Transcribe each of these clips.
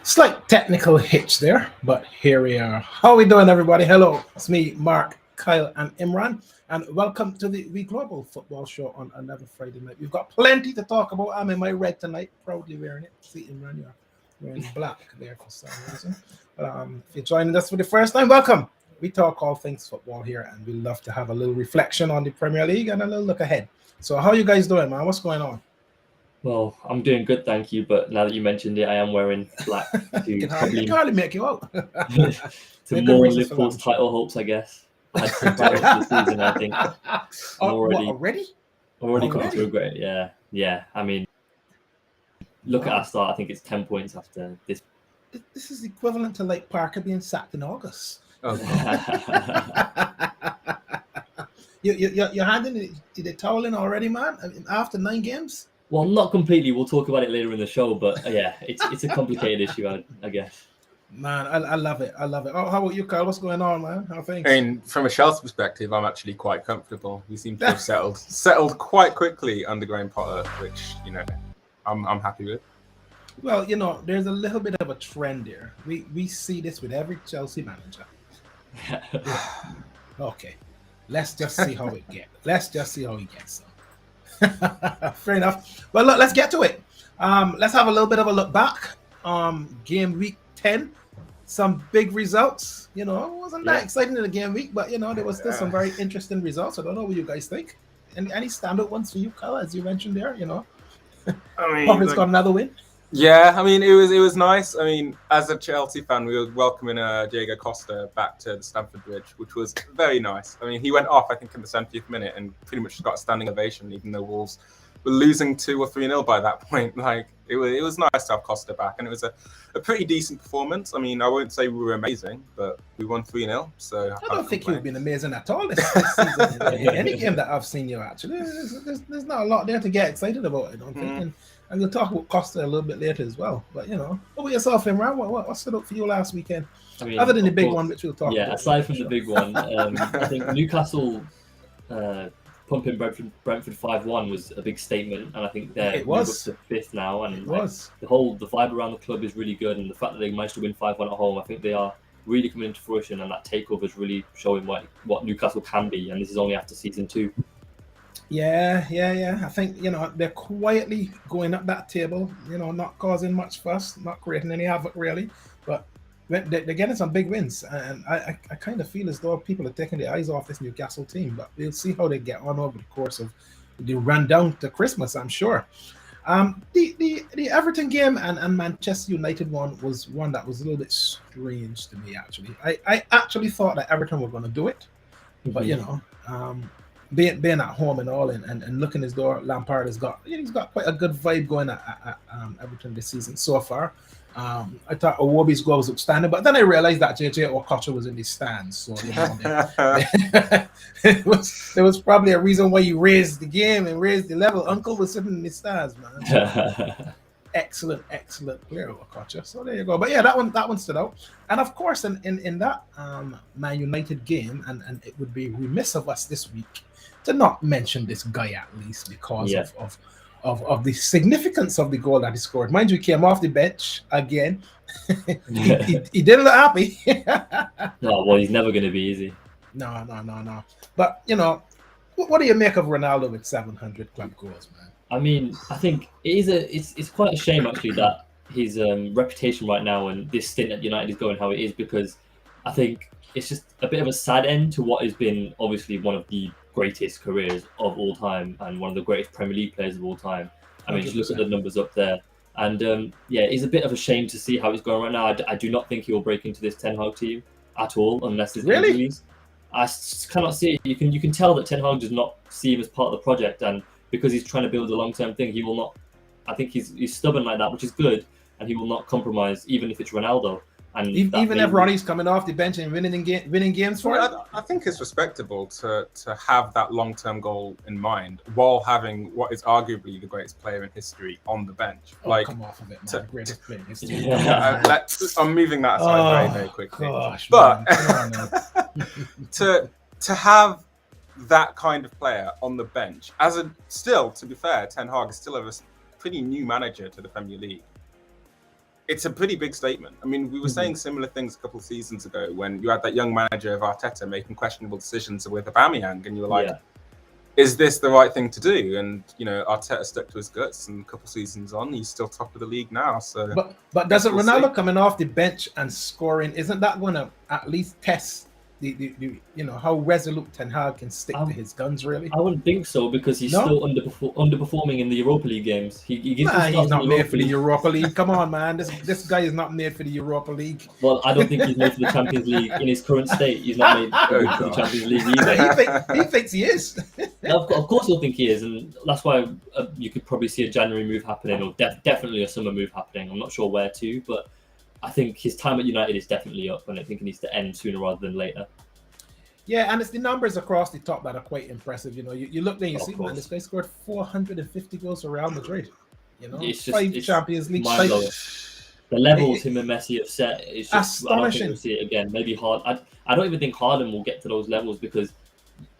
Slight technical hitch there, but here we are. How are we doing, everybody? Hello, it's me, Mark, Kyle, and Imran, and welcome to the Global Football Show on another Friday night. We've got plenty to talk about. I'm in my red tonight, proudly wearing it. See, Imran, you're wearing black there for some reason. But if you're joining us for the first time, welcome. We talk all things football here, and we love to have a little reflection on the Premier League and a little look ahead. So, how you guys doing, man? What's going on? Well, I'm doing good, thank you. But now that you mentioned it, I am wearing black to probably hardly make you out. to more Liverpool's title hopes, I guess. I had some titles this season, I think. Already Come to regret it. Yeah. I mean, look at our start. I think it's 10 points after this. This is equivalent to like Parker being sacked in August. Oh. You're handing the towel in already, man. I mean, after 9 games. Well, not completely. We'll talk about it later in the show, but yeah, it's a complicated issue, I guess. Man, I love it. Oh, how about you, Kyle? What's going on, man? How things? I mean, from a Chelsea perspective, I'm actually quite comfortable. We seem to have settled quite quickly under Graham Potter, which I'm happy with. Well, there's a little bit of a trend here. We see this with every Chelsea manager. Okay, let's just see how it gets. Fair enough. Well, look, let's get to it. Let's have a little bit of a look back. Game week 10, some big results. It wasn't that exciting in the game week, but there was still some very interesting results. I don't know what you guys think. Any standout ones for you, Kyle, as you mentioned there? I mean, Poppy's got another win. Yeah, I mean, it was nice. I mean, as a Chelsea fan, we were welcoming Diego Costa back to the Stamford Bridge, which was very nice. I mean, he went off, I think, in the 70th minute and pretty much got a standing ovation, even though Wolves were losing 2 or 3-0 by that point. Like, it was nice to have Costa back, and it was a pretty decent performance. I mean, I won't say we were amazing, but we won 3-0. So I don't think you've been amazing at all this season. In any game that I've seen you, actually, there's not a lot there to get excited about, I don't think. And we'll talk about Costa a little bit later as well. But, what about yourself, Imran? What stood up for you last weekend? I mean, other than the big one, which we'll talk about. Yeah, aside from the big one, I think Newcastle pumping Brentford 5-1 was a big statement. And I think they're up to 5th now. And the vibe around the club is really good. And the fact that they managed to win 5-1 at home, I think they are really coming into fruition. And that takeover is really showing what Newcastle can be. And this is only after season 2. Yeah. I think, they're quietly going up that table, not causing much fuss, not creating any havoc, really. But they're getting some big wins. And I kind of feel as though people are taking their eyes off this Newcastle team. But we'll see how they get on over the course of the run down to Christmas, I'm sure. The Everton game and Manchester United one was one that was a little bit strange to me, actually. I actually thought that Everton were going to do it. But, being at home and all, and looking as though Lampard he's got quite a good vibe going at Everton this season so far. I thought Iwobi's goal was outstanding, but then I realized that JJ Okocha was in the stands, so there was probably a reason why you raised the game and raised the level. Uncle was sitting in the stands, man. Excellent player, Okocha. So there you go. But yeah, that one stood out. And of course, in that Man United game, and it would be remiss of us this week to not mention this guy at least because of the significance of the goal that he scored. Mind you, he came off the bench again. he didn't look happy. No, well, he's never going to be easy. No. But what do you make of Ronaldo with 700 club goals, man? I mean, I think it's quite a shame actually that his reputation right now and this stint at United is going how it is, because I think it's just a bit of a sad end to what has been obviously one of the greatest careers of all time and one of the greatest Premier League players of all time. I mean, 100%. Just look at the numbers up there. And it's a bit of a shame to see how he's going right now. I do not think he will break into this Ten Hag team at all unless there's injuries. I cannot see it. You can tell that Ten Hag does not see him as part of the project, and because he's trying to build a long-term thing, he will not. I think he's stubborn like that, which is good, and he will not compromise, even if it's Ronaldo. And even if Ronnie's coming off the bench and winning games for it. I think it's respectable to have that long-term goal in mind while having what is arguably the greatest player in history on the bench. Come off of it, man. Greatest player in history. I'm moving that aside very, very quickly. Gosh, but to have that kind of player on the bench, to be fair, Ten Hag is still a pretty new manager to the Premier League. it's a pretty big statement. I mean, we were saying similar things a couple of seasons ago when you had that young manager of Arteta making questionable decisions with Aubameyang, and you were like, is this the right thing to do? And, you know, Arteta stuck to his guts, and a couple of seasons on, he's still top of the league now. So, but doesn't Ronaldo coming off the bench and scoring, isn't that going to at least test the you know, how resolute Ten Hag can stick to his guns, really? I wouldn't think so, because he's still underperforming in the Europa League games. He's not made for the Europa League. Come on, man. This guy is not made for the Europa League. Well, I don't think he's made for the Champions League in his current state. He's not made for the Champions League either. he thinks he is. Of course he'll think he is, and that's why you could probably see a January move happening, or definitely a summer move happening. I'm not sure where to, but I think his time at United is definitely up, and I think it needs to end sooner rather than later. Yeah, and it's the numbers across the top that are quite impressive. You know, you look there, you see, man, this guy scored 450 goals for Real Madrid. You know, it's Champions League. The levels him and Messi have set is just astonishing. I don't think we'll see it again. Maybe Haaland. I don't even think Haaland will get to those levels, because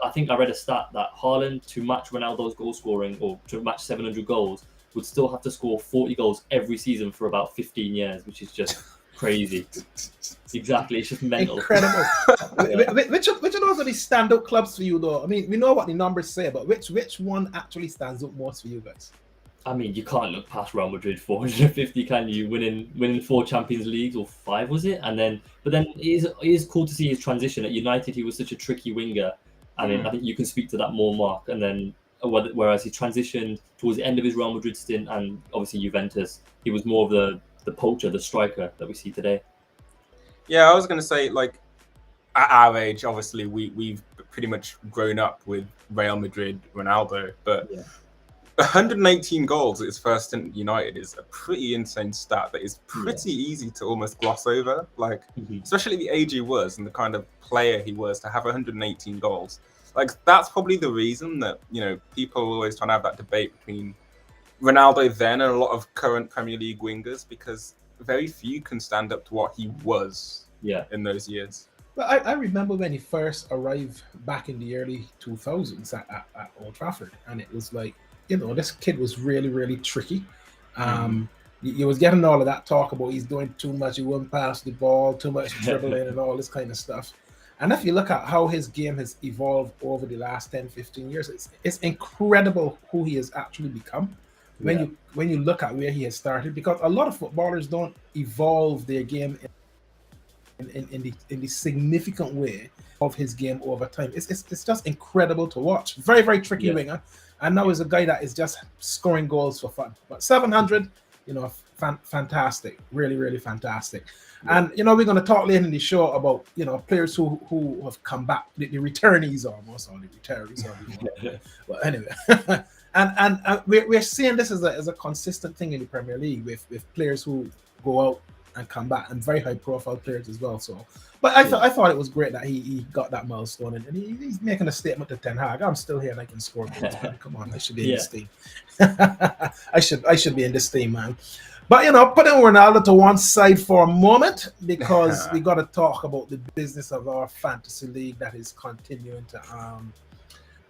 I think I read a stat that Haaland, to match Ronaldo's goal scoring, or to match 700 goals, would still have to score 40 goals every season for about 15 years, which is just crazy. Exactly, it's just mental. Incredible. Which of those are the stand-up clubs for you, though? I mean, we know what the numbers say, but which one actually stands up most for you guys? I mean, you can't look past Real Madrid 450, can you? Winning 4 Champions Leagues, or 5 was it? But then it is cool to see his transition. At United, he was such a tricky winger. I mean, I think you can speak to that more, Mark. And then, whereas he transitioned towards the end of his Real Madrid stint, and obviously Juventus, he was more of the poacher, the striker that we see today. Yeah, I was going to say, like, at our age, obviously, we've pretty much grown up with Real Madrid, Ronaldo, but 118 goals at his first stint at United is a pretty insane stat that is pretty easy to almost gloss over, like, especially the age he was and the kind of player he was, to have 118 goals. Like, that's probably the reason that, you know, people are always trying to have that debate between Ronaldo then and a lot of current Premier League wingers, because very few can stand up to what he was in those years. Well, I remember when he first arrived back in the early 2000s at Old Trafford, and it was like, you know, this kid was really, really tricky. You was getting all of that talk about he's doing too much, he wouldn't pass the ball, too much dribbling and all this kind of stuff. And if you look at how his game has evolved over the last 10, 15 years, it's incredible who he has actually become. When you look at where he has started, because a lot of footballers don't evolve their game in the significant way of his game over time. It's just incredible to watch. Very, very tricky winger, and now is a guy that is just scoring goals for fun. But 700, you know, fantastic, really, really fantastic. And you know, we're going to talk later in the show about, you know, players who have come back, the returnees almost, or the retirees. But anyway. And we're seeing this as a consistent thing in the Premier League with players who go out and come back, and very high profile players as well. So, but I thought it was great that he got that milestone, and he's making a statement to Ten Hag. I'm still here and I can score goals, man. Come on, I should be in this team. I should be in this team, man. But you know, putting Ronaldo to one side for a moment, because we got to talk about the business of our fantasy league that is continuing to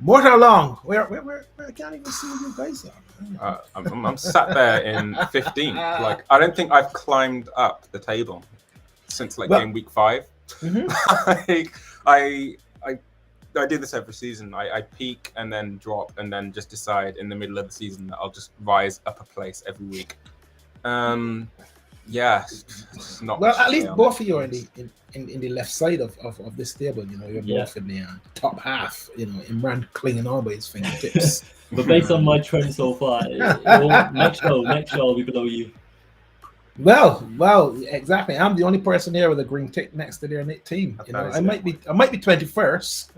motor along. Where I can't even see where you guys are. I'm sat there in 15th. Like, I don't think I've climbed up the table since game week 5. I do this every season. I peak and then drop, and then just decide in the middle of the season that I'll just rise up a place every week. It's not well. At least both of you are in the left side of this table. You know, you're both in the top half. You know, Imran clinging on by his fingertips. But based on my trend so far, next show I'll be below you. Well, exactly. I'm the only person here with a green tick next to their team. You know, I might be 21st,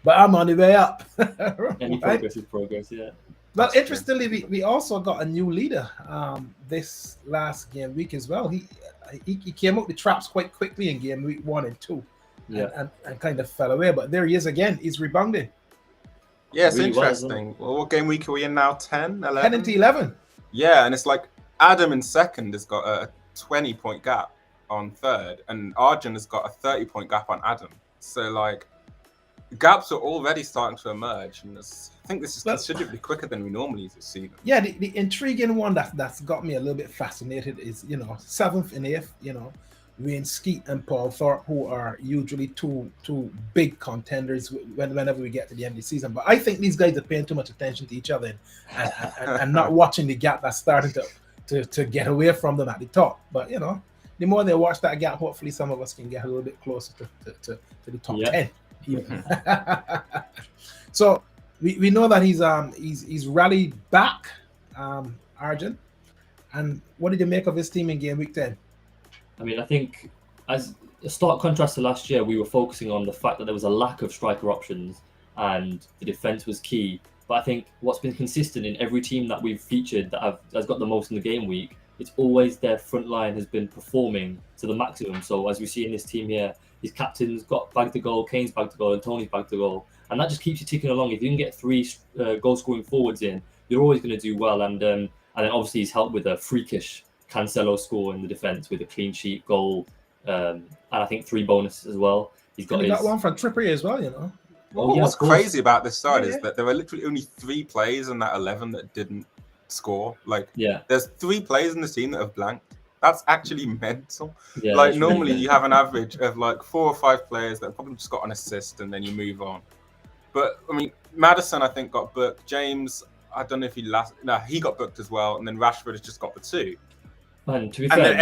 but I'm on the way up. Any progress is progress, yeah. Well, interestingly, we also got a new leader this last game week as well. He came out the traps quite quickly in game week 1 and 2, and kind of fell away. But there he is again. He's rebounding. Yeah, it's really interesting. Well, what game week are we in now? 10, 11? 10 into 11. Yeah, and it's like Adam in second has got a 20-point gap on third, and Arjun has got a 30-point gap on Adam. So, like, gaps are already starting to emerge, and I think this is considerably quicker than we normally see them. Yeah, the intriguing one that's got me a little bit fascinated is, 7th and 8th, Wayne Skeet and Paul Thorpe, who are usually two big contenders whenever we get to the end of the season. But I think these guys are paying too much attention to each other and not watching the gap that's starting to get away from them at the top. But, the more they watch that gap, hopefully some of us can get a little bit closer to the top 10. Even. So we know that he's rallied back, Arjun. And what did you make of his team in game week 10? I mean, I think as a stark contrast to last year, we were focusing on the fact that there was a lack of striker options and the defence was key. But I think what's been consistent in every team that we've featured that has got the most in the game week, it's always their front line has been performing to the maximum. So as we see in this team here, his captain's got bagged the goal, Kane's bagged the goal, and Tony's bagged the goal. And that just keeps you ticking along. If you can get 3 goal-scoring forwards in, you're always going to do well. And then obviously he's helped with a freakish Cancelo score in the defence with a clean sheet goal, and I think 3 bonuses as well. He got one from Trippier as well, Well, what's crazy about this side is that there are literally only 3 players in that 11 that didn't score. There's 3 players in the team that have blanked. That's actually mental. Yeah, normally you have an average of 4 or 5 players that probably just got an assist and then you move on. But I mean, Maddison I think got booked. James, I don't know if he got booked as well, and then Rashford has just got the 2. Man, to be fair, then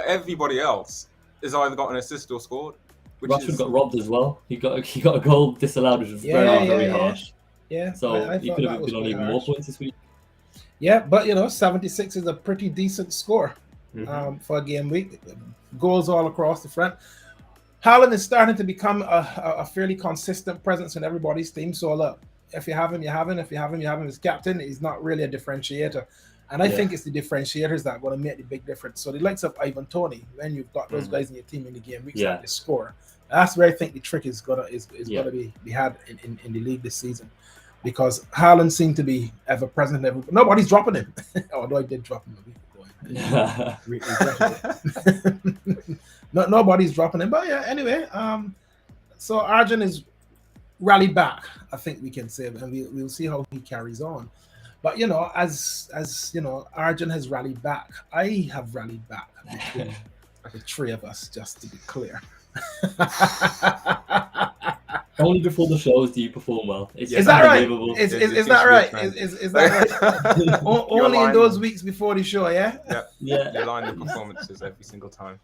everybody else has either got an assist or scored. Rashford got robbed as well. He got a goal disallowed, which was very harsh. Yeah. So he could have been on even more points this week. Yeah, but 76 is a pretty decent score for a game week. Goals all across the front. Haaland is starting to become a fairly consistent presence in everybody's team. So look, if you have him, you have him. If you have him, you have him as captain. He's not really a differentiator. And I think it's the differentiators that are going to make the big difference. So the likes of Ivan Toney, when you've got those guys in your team in the game weeks that they score, that's where I think the trick is gonna be had in the league this season. Because Haaland seemed to be ever present. Nobody's dropping him. Although I did drop him a week ago. Nobody's dropping him. But yeah, anyway. So Arjun is rallied back, I think we can say, and we'll see how he carries on. But as Arjun has rallied back, I have rallied back between the 3 of us, just to be clear. Only before the shows do you perform well. Is that right? Is that right? Is that right? Only in those weeks before the show, yeah? Yeah. You line the performances every single time.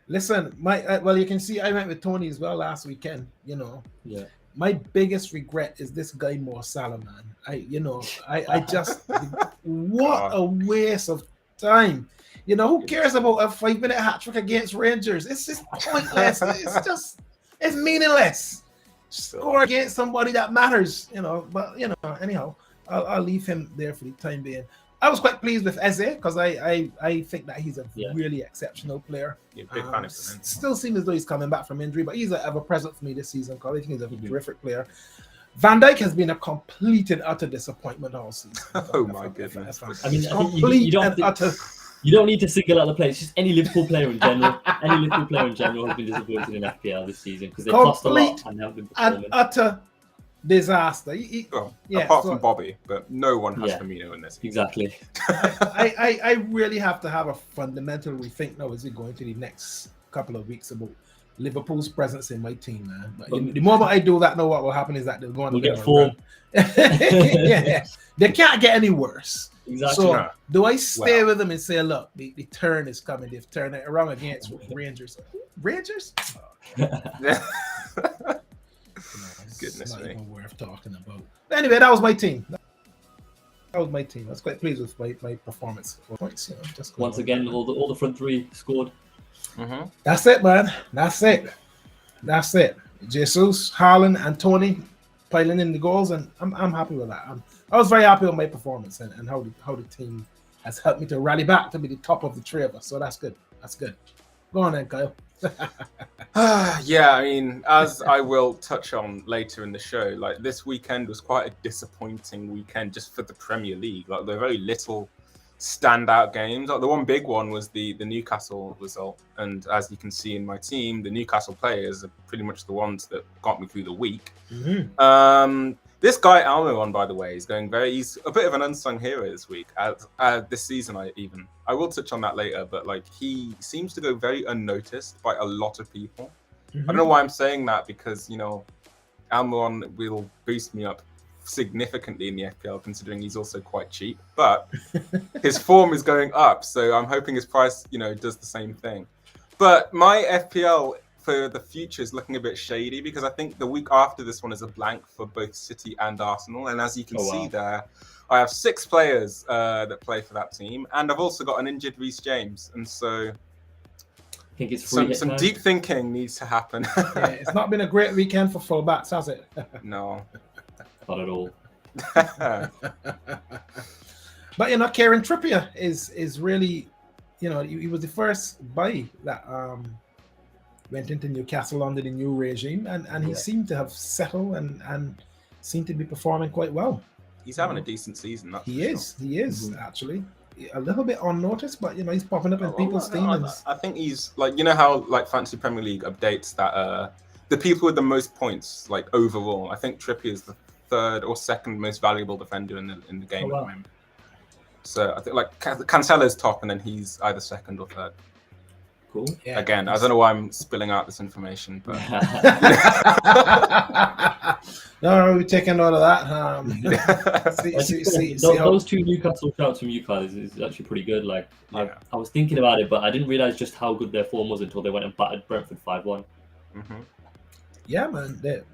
Listen, well, you can see I went with Tony as well last weekend. Yeah. My biggest regret is this guy Mo Salah, man. I just what a waste of time. Who cares about a 5-minute hat trick against Rangers? It's just pointless. It's meaningless. Score against somebody that matters, But anyhow, I'll leave him there for the time being. I was quite pleased with Eze because I think that he's a really exceptional player. Yeah, big fan of him. Still seems as though he's coming back from injury, but he's ever present for me this season because I think he's a terrific player. Van Dijk has been a complete and utter disappointment all season. Oh my goodness! I mean, you don't need to single out the players. Just any Liverpool player in general. Any Liverpool player in general has been disappointed in FPL this season because they've cost a lot and haven't been performing. Utter disaster. Apart from Bobby, but no one has Firmino in this. Exactly. I really have to have a fundamental rethink now as we go into the next couple of weeks about Liverpool's presence in my team, man. But the moment I do that, now what will happen is that they'll go on. We'll get 4. They can't get any worse. Exactly. So do I stay with them and say, look, the turn is coming? They've turned it around against Rangers. Rangers? Goodness me. Not even worth talking about. But anyway, that was my team. I was quite pleased with my performance. Points, just once again, all the front 3 scored. Mm-hmm. That's it, man. That's it. Jesus, Haaland, and Tony piling in the goals, and I'm happy with that. I was very happy with my performance and how the team has helped me to rally back to be the top of the 3 of us. So that's good. Go on then, Kyle. Yeah, I mean, as I will touch on later in the show, this weekend was quite a disappointing weekend just for the Premier League. There were very little standout games. Like, the one big one was the Newcastle result, and as you can see in my team, the Newcastle players are pretty much the ones that got me through the week. This guy Almiron, by the way, is he's a bit of an unsung hero this week. This season, I will touch on that later, but like, he seems to go very unnoticed by a lot of people. I don't know why I'm saying that, because, you know, Almiron will boost me up significantly in the FPL, considering he's also quite cheap, but his form is going up, so I'm hoping his price, you know, does the same thing. But my FPL for the future is looking a bit shady, because I think the week after this one is a blank for both City and Arsenal, and as you can see there, I have 6 players that play for that team, and I've also got an injured Reece James, and so I think it's some deep thinking needs to happen. Yeah, it's not been a great weekend for fullbacks, has it? No. Not at all. But you know, Kieran Trippier is really, you know, he was the first buy that went into Newcastle under the new regime, and he seemed to have settled and seemed to be performing quite well. He's having a decent season. He is actually a little bit unnoticed, but you know, he's popping up in people's teams. I think he's like, you know how like Fantasy Premier League updates that the people with the most points, like overall, I think Trippier is the 3rd or 2nd most valuable defender in the game at the moment. So I think like Cancelo's top, and then he's either 2nd or 3rd. Cool. Yeah. Again, I don't know why I'm spilling out this information, but no, we're taking note of that. Those 2 Newcastle shouts from you guys is actually pretty good. Like, I was thinking about it, but I didn't realize just how good their form was until they went and battered Brentford 5-1. Yeah, man, they're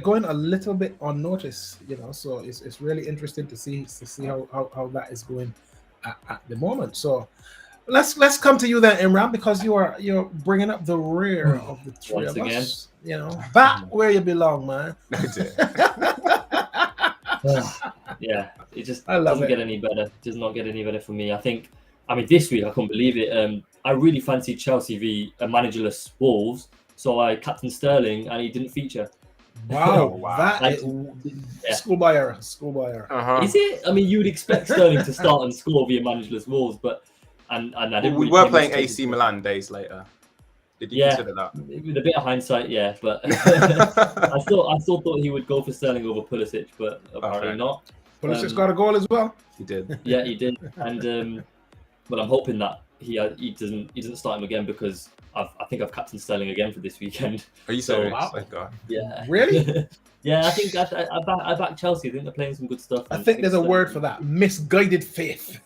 going a little bit unnoticed, you know, so it's really interesting to see how that is going at the moment. So let's come to you then, Imran, because you're bringing up the rear of the 3 of us. You know, back where you belong, man. Yeah, it just doesn't get any better. It does not get any better for me. I mean, this week I couldn't believe it. I really fancied Chelsea v a managerless Wolves, so I captained Sterling and he didn't feature. Wow. That is schoolboy error. Is it? I mean, you would expect Sterling to start and score via managerless Wolves, but and I didn't. We were playing AC Milan days later. Did you consider that? With a bit of hindsight, yeah, but I still thought he would go for Sterling over Pulisic, but apparently not. Pulisic got a goal as well. He did. Yeah, he did, and but I'm hoping that he doesn't start him again, because I think I've captained Sterling again for this weekend. Are you serious? Wow. Oh, God. Yeah. Really? Yeah, I think I back Chelsea. I think they're playing some good stuff. I think there's a word for that: misguided faith.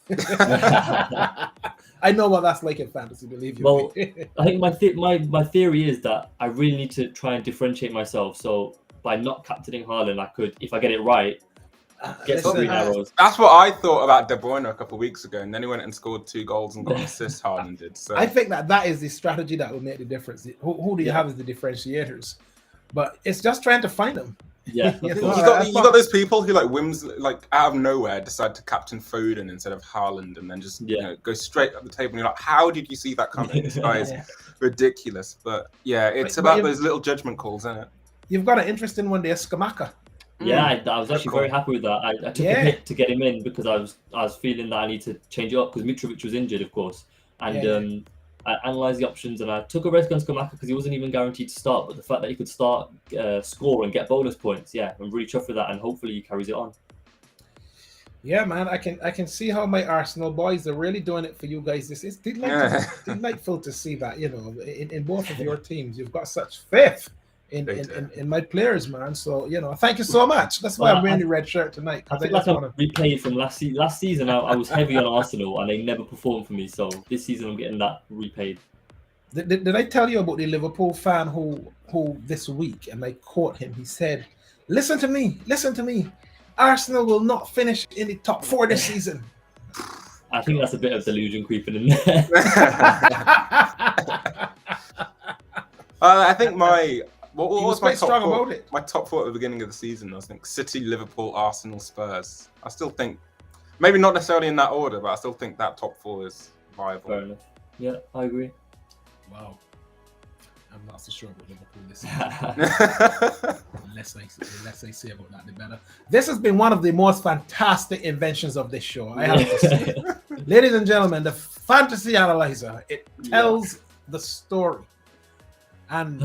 I know what that's like in fantasy. Believe you me. I think my theory is that I really need to try and differentiate myself. So by not captaining Haaland, I could, if I get it right, get some green arrows. That's what I thought about De Bruyne a couple of weeks ago, and then he went and scored 2 goals and got an assist. Haaland did. So I think that is the strategy that will make the difference. Who do you have as the differentiators? But it's just trying to find them. Yeah, you got those people who like out of nowhere decide to captain Foden instead of Haaland, and then just you know, go straight up the table. And you're like, how did you see that coming? This guy is ridiculous. But yeah, it's about those little judgment calls, isn't it? You've got an interesting one there, Skamaka. Yeah, I was actually very happy with that. I took a hit to get him in because I was feeling that I need to change it up because Mitrovic was injured, of course, and I analysed the options and I took a risk on Skamaka because he wasn't even guaranteed to start. But the fact that he could start, score and get bonus points, I'm really chuffed with that, and hopefully he carries it on. Yeah, man, I can see how my Arsenal boys are really doing it for you guys. It's delightful to see that, you know, in both of your teams, you've got such faith in my players, man. So, you know, thank you so much. That's why I'm wearing the red shirt tonight. I feel like I'm replayed from last season. I was heavy on Arsenal and they never performed for me. So this season I'm getting that repaid. Did I tell you about the Liverpool fan who this week, and I quote him, he said, listen to me. Arsenal will not finish in the top 4 this season. I think that's a bit of delusion creeping in there. I think what was my top 4? My top 4 at the beginning of the season, I think City, Liverpool, Arsenal, Spurs. I still think, maybe not necessarily in that order, but I still think that top 4 is viable. Fair enough. Yeah, I agree. Wow. I'm not so sure about Liverpool this season. The less I say about that, the better. This has been one of the most fantastic inventions of this show, I have to say. Ladies and gentlemen, the Fantasy Analyzer, it tells the story. And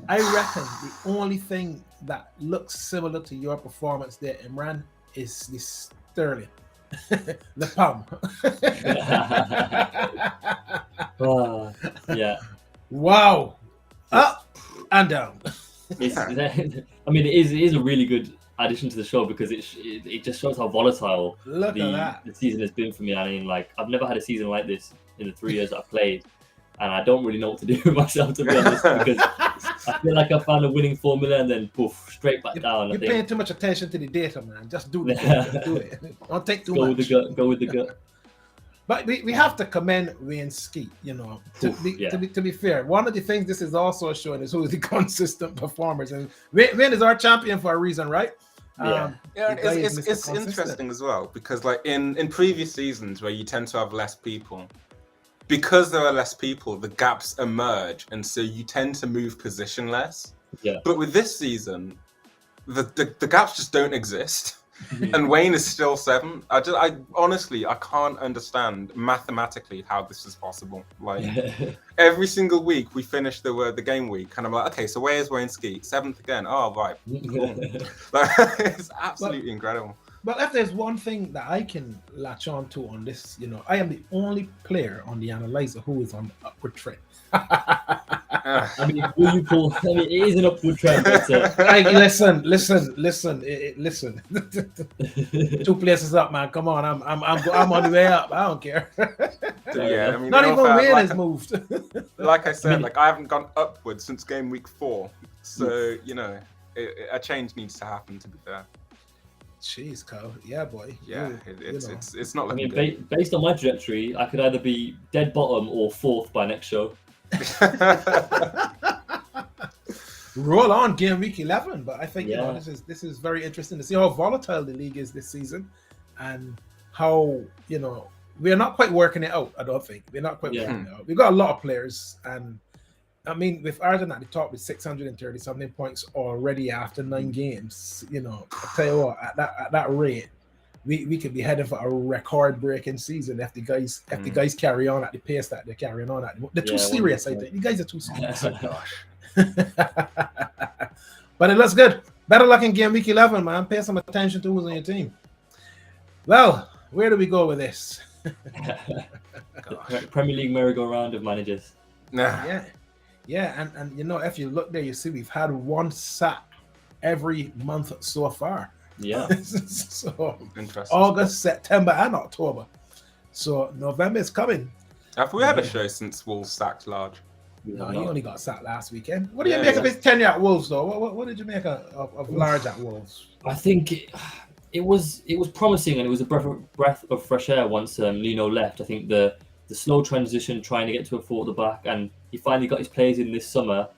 I reckon the only thing that looks similar to your performance there, Imran, is the Sterling. The palm. Yeah. Wow. Up and down. I mean, it is a really good addition to the show because it just shows how volatile the season has been for me. I mean, like, I've never had a season like this in the 3 years I've played, and I don't really know what to do with myself, to be honest, because I feel like I found a winning formula and then poof, straight back down. You're paying too much attention to the data, man. Just do it. Do it. Don't take too much. Go with the gut. But we have to commend Wayne Skeet, you know. To be fair, one of the things this is also showing is who is the consistent performers, and Wayne is our champion for a reason, right? It's interesting as well because, like, in previous seasons where you tend to have less people, because there are less people, the gaps emerge, and so you tend to move position less. Yeah. But with this season, the gaps just don't exist. And Wayne is still 7. I honestly can't understand mathematically how this is possible. Like every single week we finish the game week, and I'm like, okay, so where's Wayne Skeet? 7th again. Oh right, cool. Like, it's absolutely incredible. But if there's one thing that I can latch on to on this, you know, I am the only player on the analyzer who is on upward trend. I mean, will you call? I mean, it is an upward trend. But, listen. 2 places up, man. Come on, I'm on the way up. I don't care. Yeah, I mean, not even Wayne has moved. Like I said, I haven't gone upwards since game week 4. So you know, a change needs to happen. To be fair. Jeez, Kyle. Yeah, boy. Yeah, it's not looking good. Based on my trajectory, I could either be dead bottom or 4th by next show. Roll on game week 11, but I think you know this is very interesting to see how volatile the league is this season, and how, you know, we're not quite working it out. I don't think we're not quite working it out. We've got a lot of players, and I mean, with Arjun at the top with 630 something points already after 9 games, you know, I tell you what, at that rate, we could be heading for a record-breaking season if the guys carry on at the pace that they're carrying on at. They're too serious, I think. You guys are too serious. Oh, gosh. But it looks good. Better luck in game week 11, man. Pay some attention to who's on your team. Well, where do we go with this? Premier League merry-go-round of managers. Yeah, and you know, if you look there, you see we've had 1 sack every month so far. Yeah. So interesting. August, September, and October. So November is coming. Have we had a show since Wolves sacked Large? No, he only got sacked last weekend. What do you make of his tenure at Wolves, though? What did you make of Large at Wolves? I think it was promising, and it was a breath of fresh air once Nuno left. I think the slow transition, trying to get to a 4 at the back, and he finally got his players in this summer.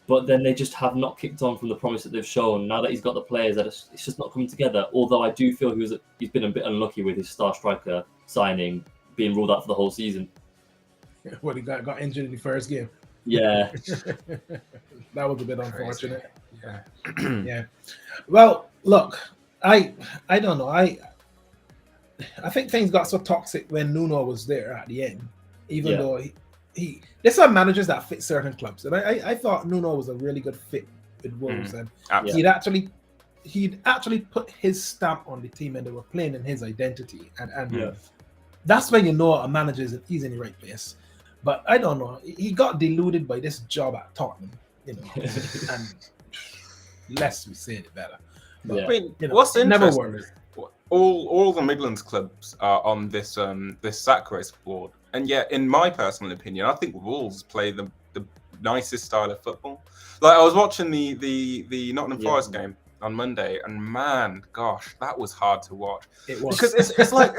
But then they just have not kicked on from the promise that they've shown. Now that he's got the players, that it's just not coming together. Although I do feel he's been a bit unlucky with his star striker signing being ruled out for the whole season. Well, he got injured in the first game. Yeah. That was a bit unfortunate. Yeah. Yeah. Well, look, I don't know. I think things got so toxic when Nuno was there at the end, even though there's some managers that fit certain clubs, and I thought Nuno was a really good fit with Wolves, and he'd actually put his stamp on the team, and they were playing in his identity, and that's when you know a manager he's in the right place. But I don't know, he got deluded by this job at Tottenham, you know, and less we say the better. But, I mean, you know, what's interesting? Never All the Midlands clubs are on this sack race board, and yet, in my personal opinion, I think Wolves play the nicest style of football. Like, I was watching the Nottingham Forest game on Monday, and man, gosh, that was hard to watch. It was, because it's like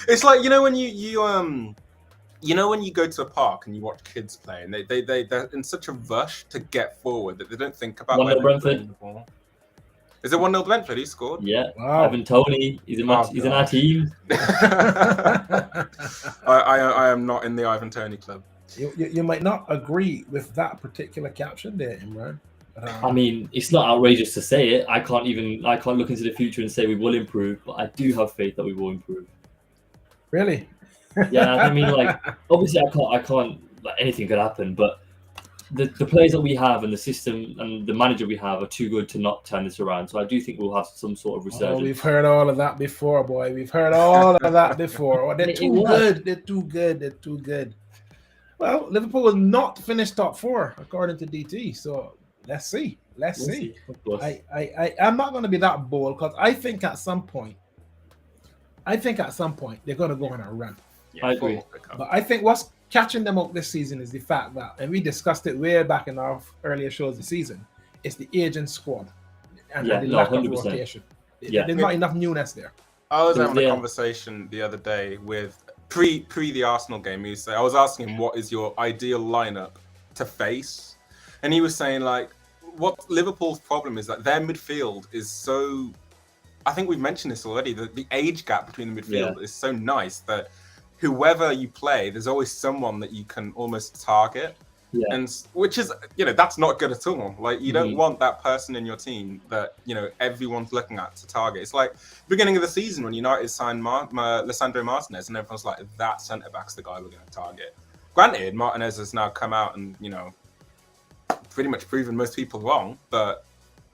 it's like, you know, when you know when you go to a park and you watch kids play, and they're in such a rush to get forward that they don't think about where they're putting the ball. Is it 1-0 Brentford? He scored. Yeah. Wow. Ivan Toney. He's in our team. I am not in the Ivan Toney club. You might not agree with that particular caption there, Imran. I mean, it's not outrageous to say it. I can't look into the future and say we will improve, but I do have faith that we will improve. Really? Yeah, I mean, like, obviously I can't, like, anything could happen, but the players that we have and the system and the manager we have are too good to not turn this around. So I do think we'll have some sort of resurgence. Oh, we've heard all of that before, boy. We've heard all of that before. Oh, they're too good. They're too good. They're too good. Well, Liverpool will not finish top 4 according to DT. So let's see. Let's see. I'm not going to be that bold because I think at some point they're going to go on a run. Yeah, I agree. But I think what's catching them up this season is the fact that, and we discussed it way back in our earlier shows this season, it's the aging squad and the lack of rotation. There's not enough newness there. I was having a conversation the other day with pre the Arsenal game. I was asking him, what is your ideal lineup to face? And he was saying, like, what Liverpool's problem is that their midfield is so, I think we've mentioned this already, the age gap between the midfield is so nice that whoever you play, there's always someone that you can almost target. Yeah. And which is, that's not good at all. Like, you don't want that person in your team that, everyone's looking at to target. It's like beginning of the season when United signed Lisandro Martinez and everyone's like, that centre-back's the guy we're going to target. Granted, Martinez has now come out and, pretty much proven most people wrong, but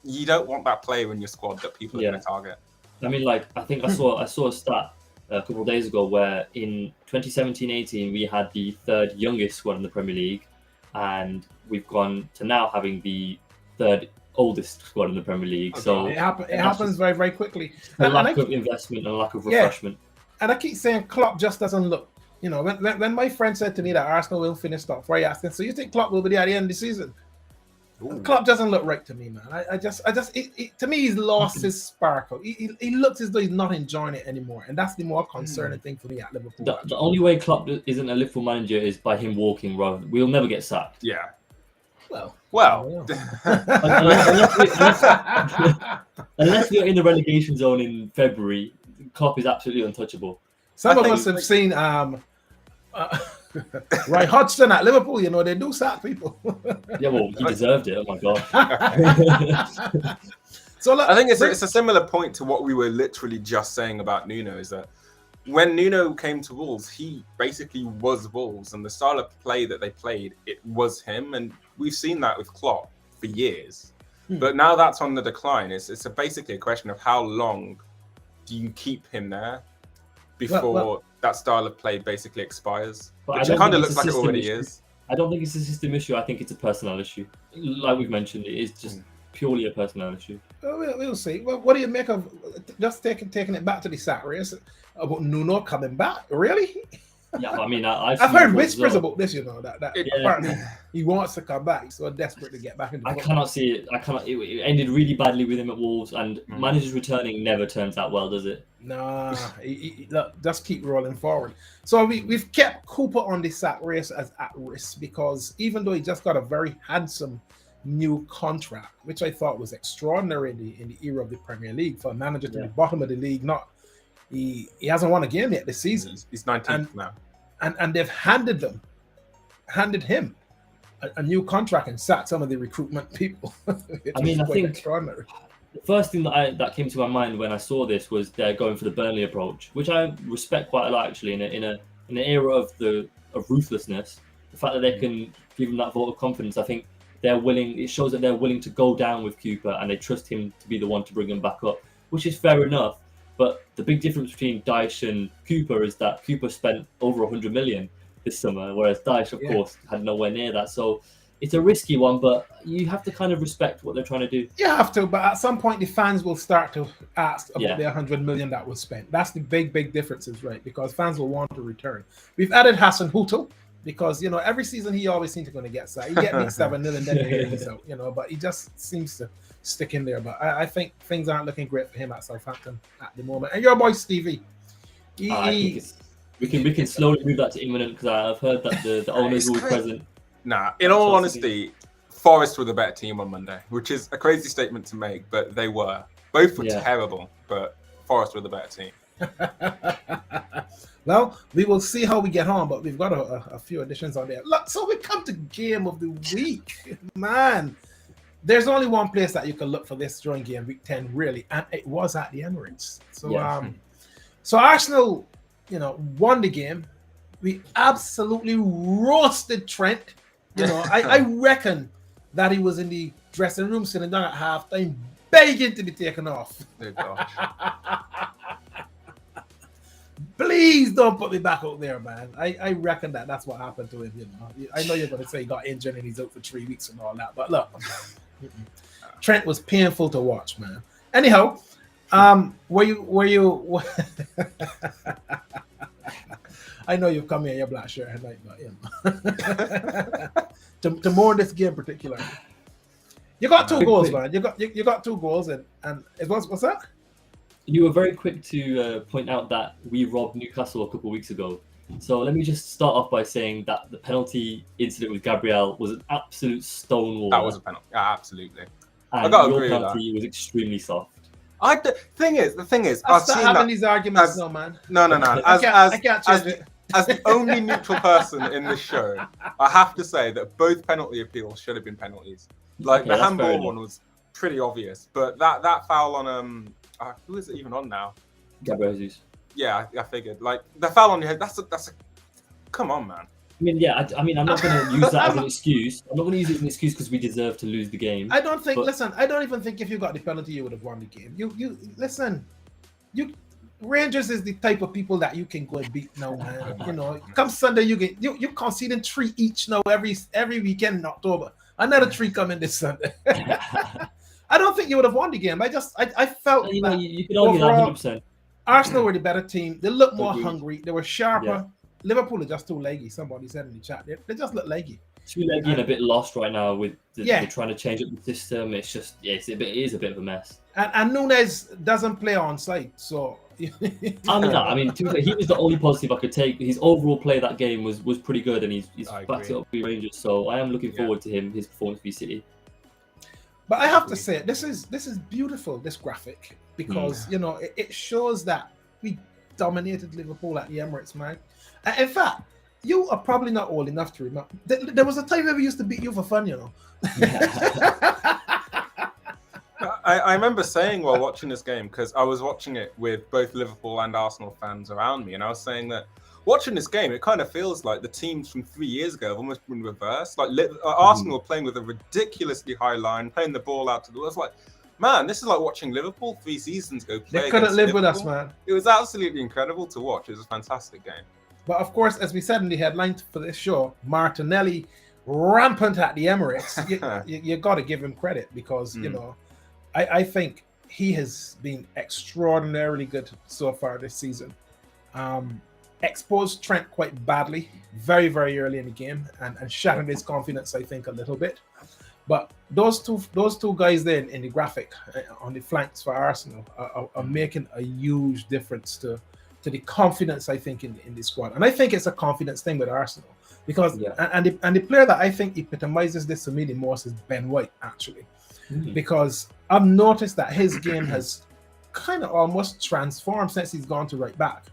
you don't want that player in your squad that people are going to target. I mean, like, I think I saw a stat a couple of days ago where in 2017-18 we had the 3rd youngest squad in the Premier League, and we've gone to now having the 3rd oldest squad in the Premier League. Okay. So it happens very, very quickly. A lack of investment and a lack of refreshment. And I keep saying Klopp just doesn't look. When my friend said to me that Arsenal will finish top 4, I asked him, so you think Klopp will be there at the end of the season? Klopp doesn't look right to me, man. To me, he's lost his sparkle. He looks as though he's not enjoying it anymore, and that's the more concerning thing for me at Liverpool. The only way Klopp isn't a Liverpool manager is by him walking. Rather, we'll never get sacked. Yeah. Well. Unless we're in the relegation zone in February, Klopp is absolutely untouchable. Some of us have seen Roy Hodgson at Liverpool, they do sack people. Yeah, well, he deserved it. Oh my god. So look, I think it's a similar point to what we were literally just saying about Nuno, is that when Nuno came to Wolves, he basically was Wolves, and the style of play that they played, it was him, and we've seen that with Klopp for years. But now that's on the decline. It's basically a question of how long do you keep him there before that style of play basically expires, which it kind of looks like it already is. I don't think it's a system issue. I think it's a personnel issue. Like we've mentioned, it is just purely a personnel issue. We'll see. Well, what do you make of just taking it back to the sack race about Nuno coming back? Really? Yeah, I mean, I've heard whispers about this. That apparently he wants to come back. He's so desperate to get back into. I cannot see it. It ended really badly with him at Wolves, and managers returning never turns out well, does it? Nah, look, just keep rolling forward. So we've kept Cooper on the sack race as at risk because even though he just got a very handsome new contract, which I thought was extraordinary in the era of the Premier League for a manager to the bottom of the league, he hasn't won a game yet this season. He's 19th now. And they've handed him a new contract and sacked some of the recruitment people. I think extraordinary. The first thing that came to my mind when I saw this was they're going for the Burnley approach, which I respect quite a lot actually. In an era of ruthlessness, the fact that they can give him that vote of confidence, I think they're willing. It shows that they're willing to go down with Cooper and they trust him to be the one to bring him back up, which is fair enough. But the big difference between Dyche and Cooper is that Cooper spent over 100 million this summer, whereas Dyche, of course, had nowhere near that. So it's a risky one, but you have to kind of respect what they're trying to do. You have to, but at some point the fans will start to ask about the 100 million that was spent. That's the big differences, right? Because fans will want to return. We've added Hasenhuttl because, every season he always seems to going to get sacked. He gets me 7-0 and then he's out, but he just seems to stick in there. But I think things aren't looking great for him at Southampton at the moment. And your boy Stevie, I think we can slowly move that to imminent because I've heard that the owners will be present. Nah, in all honesty, Forest were the better team on Monday, which is a crazy statement to make, but they were. Both were terrible, but Forest were the better team. Well, we will see how we get on, but we've got a few additions on there. Look, so we come to game of the week. Man, there's only one place that you can look for this during game week 10, really, and it was at the Emirates. So, so Arsenal, won the game. We absolutely roasted Trent. I reckon that he was in the dressing room sitting down at halftime, begging to be taken off. Oh, gosh. Please don't put me back out there, man. I reckon that's what happened to him. I know you're going to say he got injured and he's out for 3 weeks and all that, but look, Trent was painful to watch, man. Anyhow, were you? I know you've come here in your black shirt tonight, but to more this game particularly. You got 2 goals, man. You got 2 goals, and it was, what's that? You were very quick to point out that we robbed Newcastle a couple of weeks ago. So let me just start off by saying that the penalty incident with Gabriel was an absolute stonewall. That was a penalty. Yeah, absolutely. And I got to your agree with penalty was extremely soft. The thing is, I've seen having these arguments, man. No. I can't change it. As the only neutral person in this show, I have to say that both penalty appeals should have been penalties. Like the handball one was pretty obvious, but that foul on who is it even on now? Gabriel Jesus. Yeah, I figured. Like the foul on your head. That's a. Come on, man. I mean, yeah. I'm not going to use that as an excuse. I'm not going to use it as an excuse because we deserve to lose the game. I don't think. Listen, I don't even think if you got the penalty, you would have won the game. You listen. Rangers is the type of people that you can go and beat now, man. Come Sunday, you conceding 3 each now every weekend in October. Another 3 coming this Sunday. I don't think you would have won the game. I felt you can argue that 100%. Arsenal were the better team. They looked more hungry. They were sharper. Yeah. Liverpool are just too leggy. Somebody said in the chat, they just look leggy. Too leggy and a bit lost right now with they're trying to change up the system. It's just it is a bit of a mess. And Nunes doesn't play on site, so. He was the only positive I could take. His overall play that game was pretty good, and he's backed it up with Rangers. So I am looking forward to his performance v City. But I have to say, this is beautiful, this graphic, because it shows that we dominated Liverpool at the Emirates, man. In fact, you are probably not old enough to remember. There was a time where we used to beat you for fun, I remember saying while watching this game, because I was watching it with both Liverpool and Arsenal fans around me, and I was saying that watching this game, it kind of feels like the teams from 3 years ago have almost been reversed. Like Arsenal were playing with a ridiculously high line, playing the ball out to the. I was like, man, this is like watching Liverpool 3 seasons ago. They couldn't live with us, man. It was absolutely incredible to watch. It was a fantastic game. But of course, as we said in the headline for this show, Martinelli rampant at the Emirates. you got to give him credit because I think he has been extraordinarily good so far this season. Exposed Trent quite badly, very, very early in the game, and shattered his confidence, I think, a little bit. But those two guys there in the graphic on the flanks for Arsenal are making a huge difference to the confidence, I think, in the squad. And I think it's a confidence thing with Arsenal because and the player that I think epitomizes this to me the most is Ben White, actually. Because I've noticed that his game has kind of almost transformed since he's gone to right back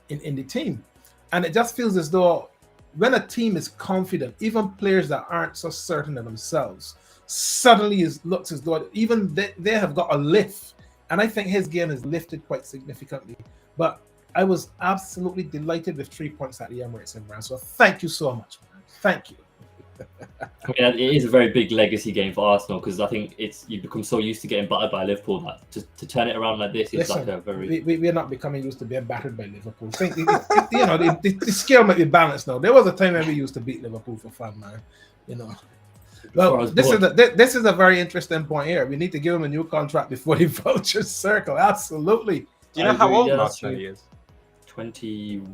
in the team. And it just feels as though when a team is confident, even players that aren't so certain of themselves, suddenly looks as though even they have got a lift. And I think his game has lifted quite significantly. But I was absolutely delighted with 3 points at the Emirates, Imran. So thank you so much, man. Thank you. I mean, it is a very big legacy game for Arsenal because I think you become so used to getting battered by Liverpool that to turn it around like this is like a very. We're not becoming used to being battered by Liverpool. The scale might be balanced now. There was a time when we used to beat Liverpool for fun, man. Well, this is a very interesting point here. We need to give him a new contract before the vouchers circle. Absolutely. Do you know how old Martinelli is? 21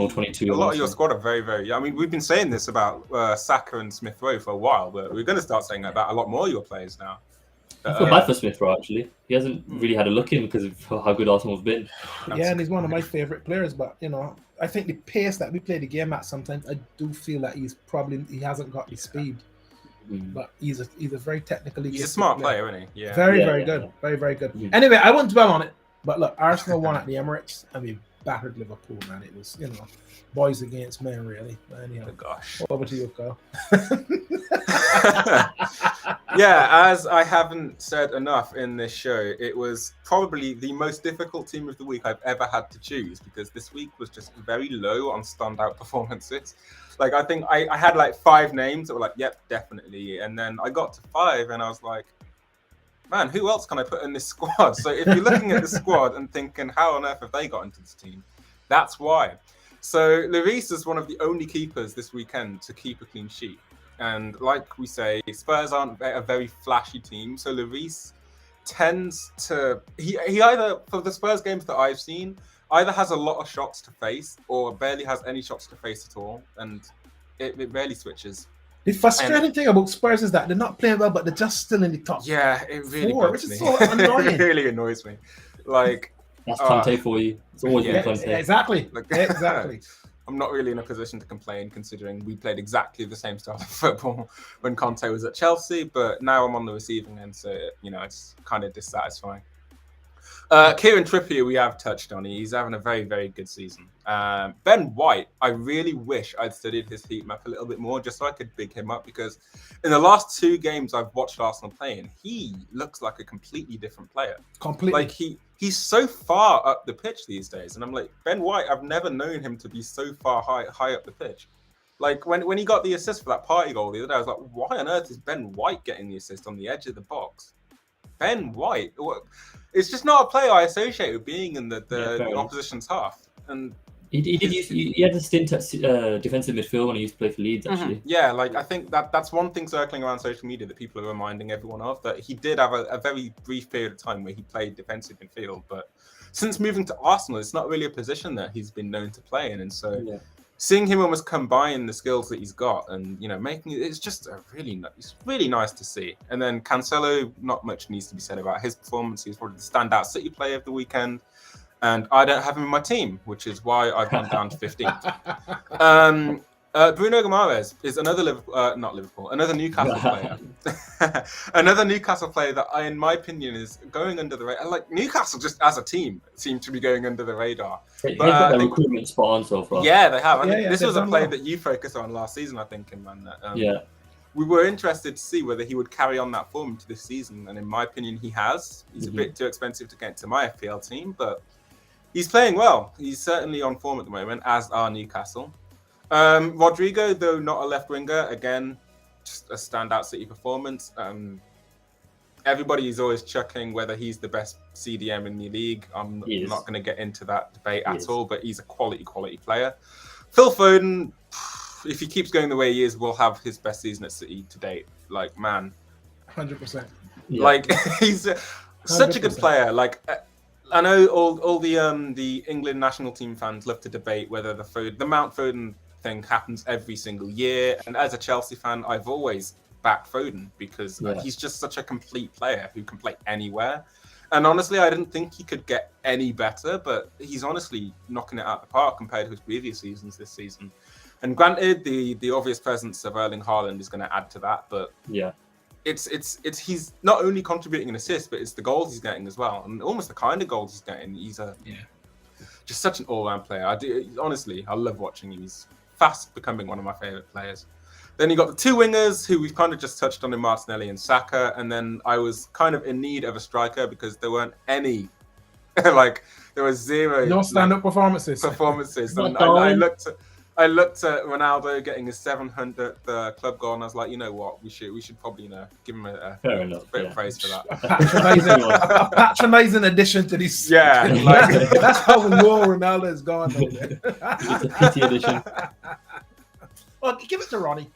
or 22. A lot of your squad are very, very young. I mean, we've been saying this about Saka and Smith Rowe for a while, but we're going to start saying that about a lot more of your players now. I feel bad for Smith Rowe, actually. He hasn't really had a look in because of how good Arsenal's been. Yeah, and he's one of my favourite players, but, I think the pace that we play the game at sometimes, I do feel that he hasn't got the speed. But he's a very technically He's a smart player, isn't he? Yeah. Very good. Very, very good. Anyway, I won't dwell on it. But look, Arsenal won at the Emirates and we battered Liverpool, man. It was, boys against men, really. But anyhow, Oh, gosh. over to you, Kyle. Yeah, as I haven't said enough in this show, it was probably the most difficult team of the week I've ever had to choose, because this week was just very low on standout performances. Like, I think I had like 5 names that were like, yep, definitely. And then I got to 5 and I was like, man, who else can I put in this squad? So if you're looking at the squad and thinking, how on earth have they got into this team? That's why. So Lloris is one of the only keepers this weekend to keep a clean sheet. And like we say, Spurs aren't a very flashy team. So Lloris tends to... He either, for the Spurs games that I've seen, either has a lot of shots to face or barely has any shots to face at all. And it rarely switches. The frustrating thing about Spurs is that they're not playing well, but they're just still in the top. Yeah, it really 4, bugs which me. is so annoying. It really annoys me. Like, That's Conte for you. It's always been Conte. Exactly. Like, Exactly. I'm not really in a position to complain, considering we played exactly the same style of football when Conte was at Chelsea, but now I'm on the receiving end, so it's kind of dissatisfying. Kieran Trippier, we have touched on. He's having a very, very good season. Ben White, I really wish I'd studied his heat map a little bit more just so I could big him up, because in the last 2 games I've watched Arsenal playing, he looks like a completely different player. Completely. Like he's so far up the pitch these days, and I'm like, Ben White, I've never known him to be so far high up the pitch. Like when he got the assist for that party goal the other day, I was like, why on earth is Ben White getting the assist on the edge of the box? Ben White, it's just not a player I associate with being in the opposition's half. And he had a stint at defensive midfield when he used to play for Leeds, actually. Mm-hmm. Yeah, like I think that's one thing circling around social media that people are reminding everyone of, that he did have a very brief period of time where he played defensive midfield, but since moving to Arsenal, it's not really a position that he's been known to play in, and so seeing him almost combine the skills that he's got and making it's just it's really nice to see. And then Cancelo, not much needs to be said about his performance. He's probably the standout City player of the weekend, and I don't have him in my team, which is why I've gone down to 15th. Bruno Guimaraes is another another Newcastle player. Another Newcastle player that, in my opinion, is going under the radar. Like, Newcastle, just as a team, seem to be going under the radar. They've got their recruitment spot on so far. Yeah, they have. This was a player well. that you focused on last season, I think, Imran. We we were interested to see whether he would carry on that form to this season, and in my opinion, he has. He's a bit too expensive to get into my FPL team, but he's playing well. He's certainly on form at the moment, as are Newcastle. Rodrigo, though not a left winger, again, just a standout City performance. Everybody is always chuckling whether he's the best CDM in the league. I'm not going to get into that debate at all, but he's a quality player. Phil Foden, if he keeps going the way he is, will have his best season at City to date. Like, man. 100%. Yeah. Like, he's such a good player. Like, I know all the England national team fans love to debate whether the Mount Foden thing happens every single year. And as a Chelsea fan, I've always backed Foden because he's just such a complete player who can play anywhere. And honestly, I didn't think he could get any better, but he's honestly knocking it out of the park compared to his previous seasons this season. And granted, the obvious presence of Erling Haaland is going to add to that, but it's he's not only contributing an assist, but it's the goals he's getting as well, and almost the kind of goals he's getting. He's just such an all-round player. I love watching him. He's fast becoming one of my favorite players. Then you got the two wingers who we've kind of just touched on in Martinelli and Saka, and then I was kind of in need of a striker because there weren't any, like there was zero stand-up performances. And I looked at Ronaldo getting his 700th club goal, and I was like, you know what, we should probably give him a bit of praise for that. A patronising addition to this. Yeah, like, that's how we know Ronaldo is gone. It's a pity addition. Oh, give it to Ronnie.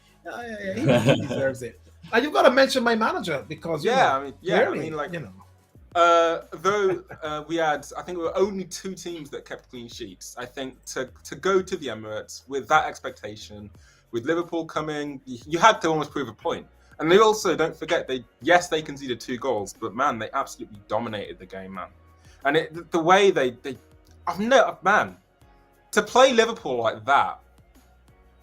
He deserves it. And you've got to mention my manager because though we had, I think there were only 2 teams that kept clean sheets. I think to go to the Emirates with that expectation, with Liverpool coming, you had to almost prove a point. And they also, don't forget, they conceded 2 goals, but man, they absolutely dominated the game, man. And the way to play Liverpool like that,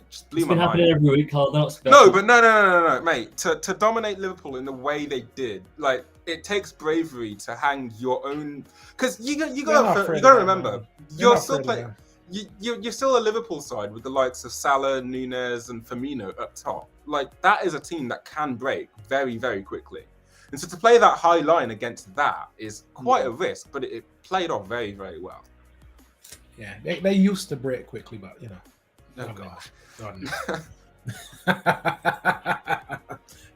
just blew my mind. It's been happening every week, Carl. No, mate. To dominate Liverpool in the way they did, like, it takes bravery to hang your own, because you got to remember, you're still playing. You're still a Liverpool side with the likes of Salah, Nunez, and Firmino up top. Like, that is a team that can break very, very quickly. And so to play that high line against that is quite a risk, but it played off very, very well. Yeah, they used to break quickly, but you know. Oh gosh.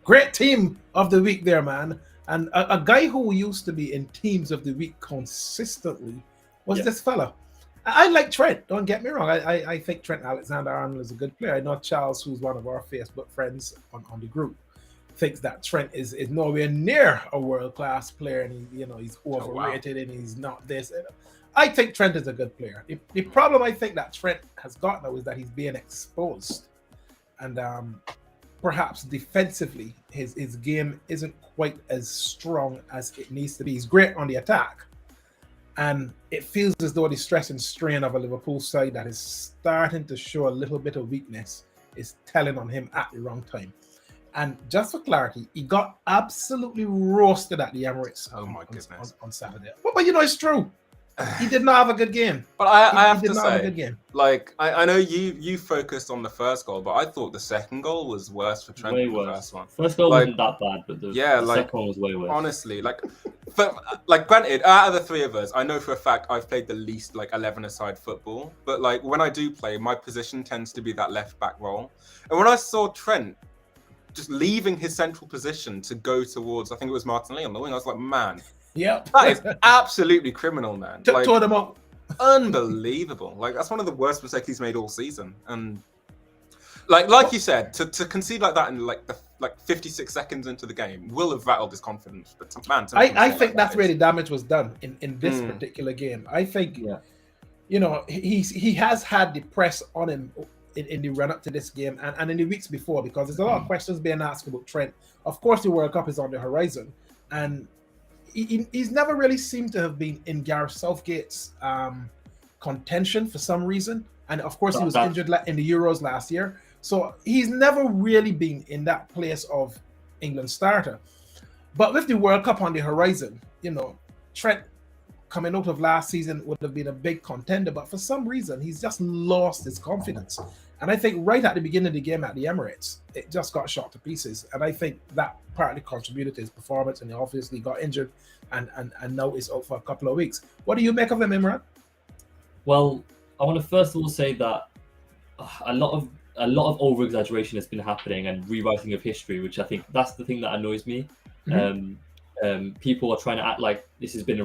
Great team of the week there, man. And a guy who used to be in teams of the week consistently was this fella. I like Trent, don't get me wrong. I think Trent Alexander Arnold is a good player. I know Charles, who's one of our Facebook friends on the group, thinks that Trent is nowhere near a world-class player, and he's overrated and he's not this. I think Trent is a good player. The problem I think that Trent has got now is that he's being exposed. And perhaps defensively, his game isn't quite as strong as it needs to be. He's great on the attack. And it feels as though the stress and strain of a Liverpool side that is starting to show a little bit of weakness is telling on him at the wrong time. And just for clarity, he got absolutely roasted at the Emirates on Saturday. But it's true. He did not have a good game. But I have to say, a good game. Like, I know you focused on the first goal, but I thought the second goal was worse for Trent than the first one. First goal wasn't that bad, but the second one was way worse. Honestly, granted, out of the three of us, I know for a fact I've played the least 11-a-side football. But when I do play, my position tends to be that left back role. And when I saw Trent just leaving his central position to go towards, I think it was Martinelli on the wing, I was like, man. Yep. That is absolutely criminal, man. Tore them up. Unbelievable. That's one of the worst mistakes he's made all season. And like you said, to concede like that in the 56 seconds into the game will have rattled his confidence. But I think that's where the damage was done in this particular game. I think he has had the press on him in the run up to this game and in the weeks before, because there's a lot of questions being asked about Trent. Of course, the World Cup is on the horizon, and he's never really seemed to have been in Gareth Southgate's contention for some reason. And of course, he was injured in the Euros last year. So he's never really been in that place of England starter. But with the World Cup on the horizon, Trent coming out of last season would have been a big contender. But for some reason, he's just lost his confidence. And I think right at the beginning of the game at the Emirates, it just got shot to pieces. And I think that partly contributed to his performance, and he obviously got injured and now is out for a couple of weeks. What do you make of them, Imran? Well, I want to first of all say that a lot of over-exaggeration has been happening and rewriting of history, which I think that's the thing that annoys me. People are trying to act like this has been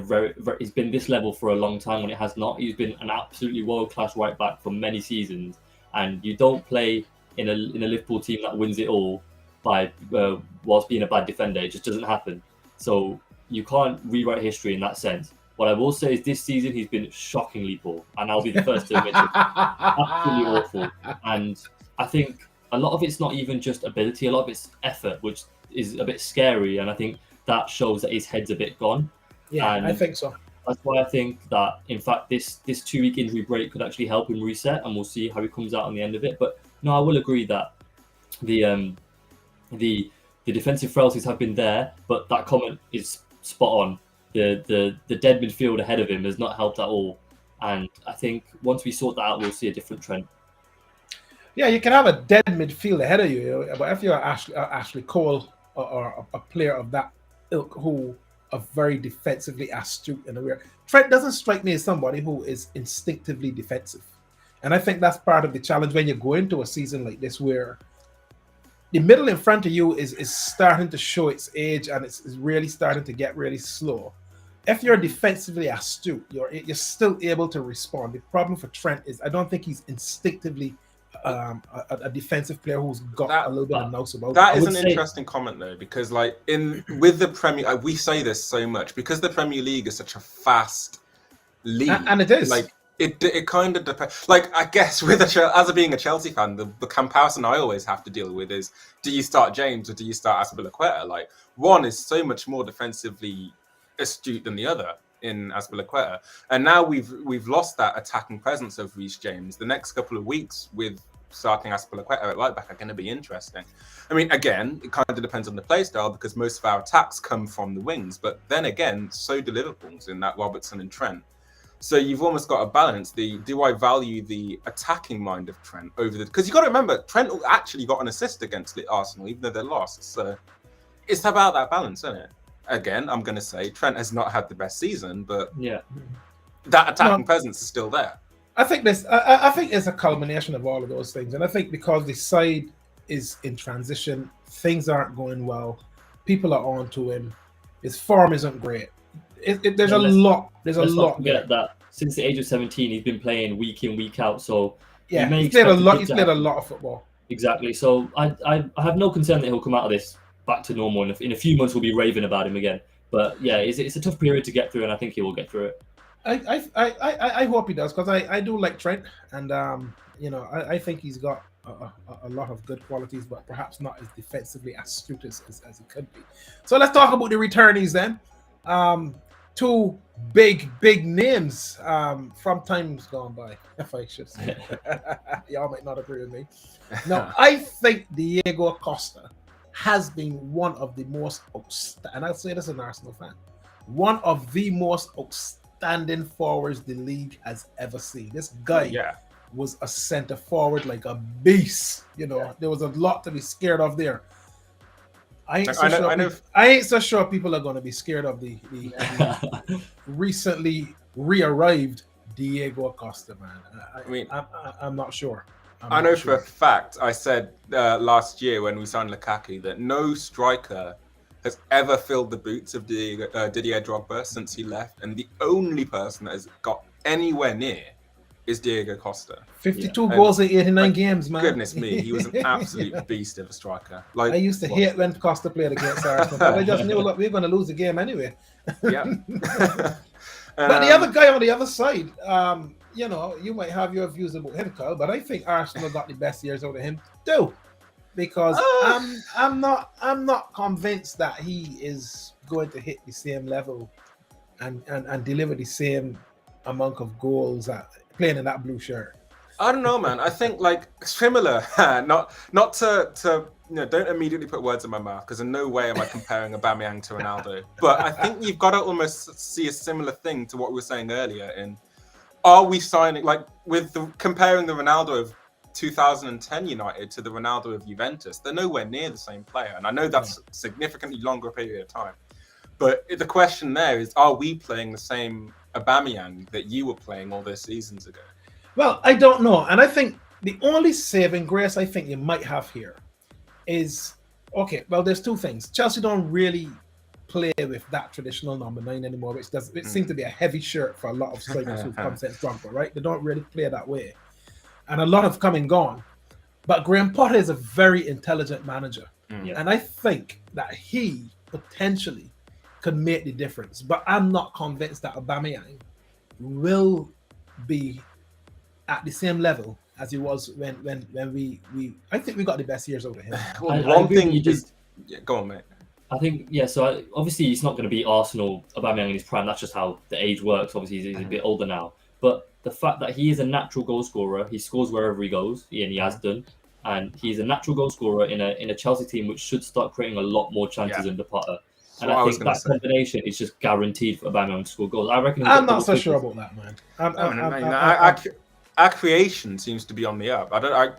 he's been this level for a long time when it has not. He's been an absolutely world-class right back for many seasons. And you don't play in a Liverpool team that wins it all by whilst being a bad defender. It just doesn't happen. So you can't rewrite history in that sense. What I will say is this season he's been shockingly poor, and I'll be the first to admit it. Absolutely awful. And I think a lot of it's not even just ability, a lot of it's effort, which is a bit scary. And I think that shows that his head's a bit gone. Yeah, and I think so. That's why I think that, in fact, this 2-week injury break could actually help him reset, and we'll see how he comes out on the end of it. But no, I will agree that the defensive frailties have been there, but that comment is spot on. The dead midfield ahead of him has not helped at all, and I think once we sort that out, we'll see a different trend. Yeah, you can have a dead midfield ahead of you, but if you're Ashley Cole or a player of that ilk who are very defensively astute and aware. Trent doesn't strike me as somebody who is instinctively defensive. And I think that's part of the challenge when you go into a season like this, where the middle in front of you is starting to show its age, and it's really starting to get really slow. If you're defensively astute, you're still able to respond. The problem for Trent is I don't think he's instinctively a defensive player who's got a little bit of nous about. That is an interesting comment though, because with the Premier, we say this so much because the Premier League is such a fast league, and it is It kind of depends. I guess as being a Chelsea fan, the comparison I always have to deal with is: do you start James or do you start Azpilicueta? One is so much more defensively astute than the other in Azpilicueta, and now we've lost that attacking presence of Reece James. The next couple of weeks with starting Aspilicueta at right back are going to be interesting. I mean, again, it kind of depends on the play style because most of our attacks come from the wings. But then again, so do Liverpool's in that Robertson and Trent. So you've almost got to balance do I value the attacking mind of Trent over the... Because you've got to remember, Trent actually got an assist against the Arsenal, even though they lost. So it's about that balance, isn't it? Again, I'm going to say Trent has not had the best season, but that attacking presence is still there. I think I think it's a culmination of all of those things. And I think because the side is in transition, things aren't going well, people are on to him, his form isn't great. There's a lot. There's a lot. Forget that since the age of 17, he's been playing week in, week out. So yeah, he's played a lot. He's played a lot of football. Exactly. So I have no concern that he'll come out of this back to normal. And in a few months, we'll be raving about him again. But yeah, it's a tough period to get through, and I think he will get through it. I hope he does, because I do like Trent, and I think he's got a lot of good qualities, but perhaps not as defensively astute as he could be. So let's talk about the returnees then. Two big names from times gone by, if I should say. Y'all might not agree with me. No, I think Diego Costa has been one of the most and I'll say this as an Arsenal fan, one of the most outstanding forwards the league has ever seen. This guy was a centre forward like a beast. There was a lot to be scared of there. I ain't so sure people are going to be scared of the recently re-arrived Diego Costa, man. I'm not sure. I know for a fact, I said last year when we signed Lukaku that no striker has ever filled the boots of Didier Drogba since he left, and the only person that has got anywhere near is Diego Costa. 52 goals in 89 games, man. Goodness me, he was an absolute beast of a striker. I used to hate when Costa played against Arsenal, but I just knew we were going to lose the game anyway. Yeah. But the other guy on the other side, you might have your views about him, Kyle, but I think Arsenal got the best years out of him too, because I'm not convinced that he is going to hit the same level and deliver the same amount of goals playing in that blue shirt. I don't know, man. I think similar. not to don't immediately put words in my mouth, because in no way am I comparing Aubameyang to Ronaldo. But I think you've got to almost see a similar thing to what we were saying earlier. Are we signing comparing the Ronaldo of 2010 United to the Ronaldo of Juventus? They're nowhere near the same player, and I know that's a significantly longer period of time. But the question there is, are we playing the same Aubameyang that you were playing all those seasons ago? Well, I don't know. And I think the only saving grace I think you might have here is, there's two things. Chelsea don't really play with that traditional number 9 anymore, which seems to be a heavy shirt for a lot of strikers who've come since Drogba, right? They don't really play that way. And a lot have come and gone. But Graham Potter is a very intelligent manager. And I think that he potentially could make the difference. But I'm not convinced that Aubameyang will be at the same level as he was when we I think we got the best years out of him. Go on, mate. I think, so obviously he's not going to be Arsenal Aubameyang in his prime. That's just how the age works. Obviously he's a bit older now. But the fact that he is a natural goal scorer, he scores wherever he goes, and he has done. And he's a natural goal scorer in a Chelsea team which should start creating a lot more chances under Potter. And I think that combination is just guaranteed for Aubameyang to score goals. I reckon. I'm not so sure about that, man. Our creation seems to be on the up. I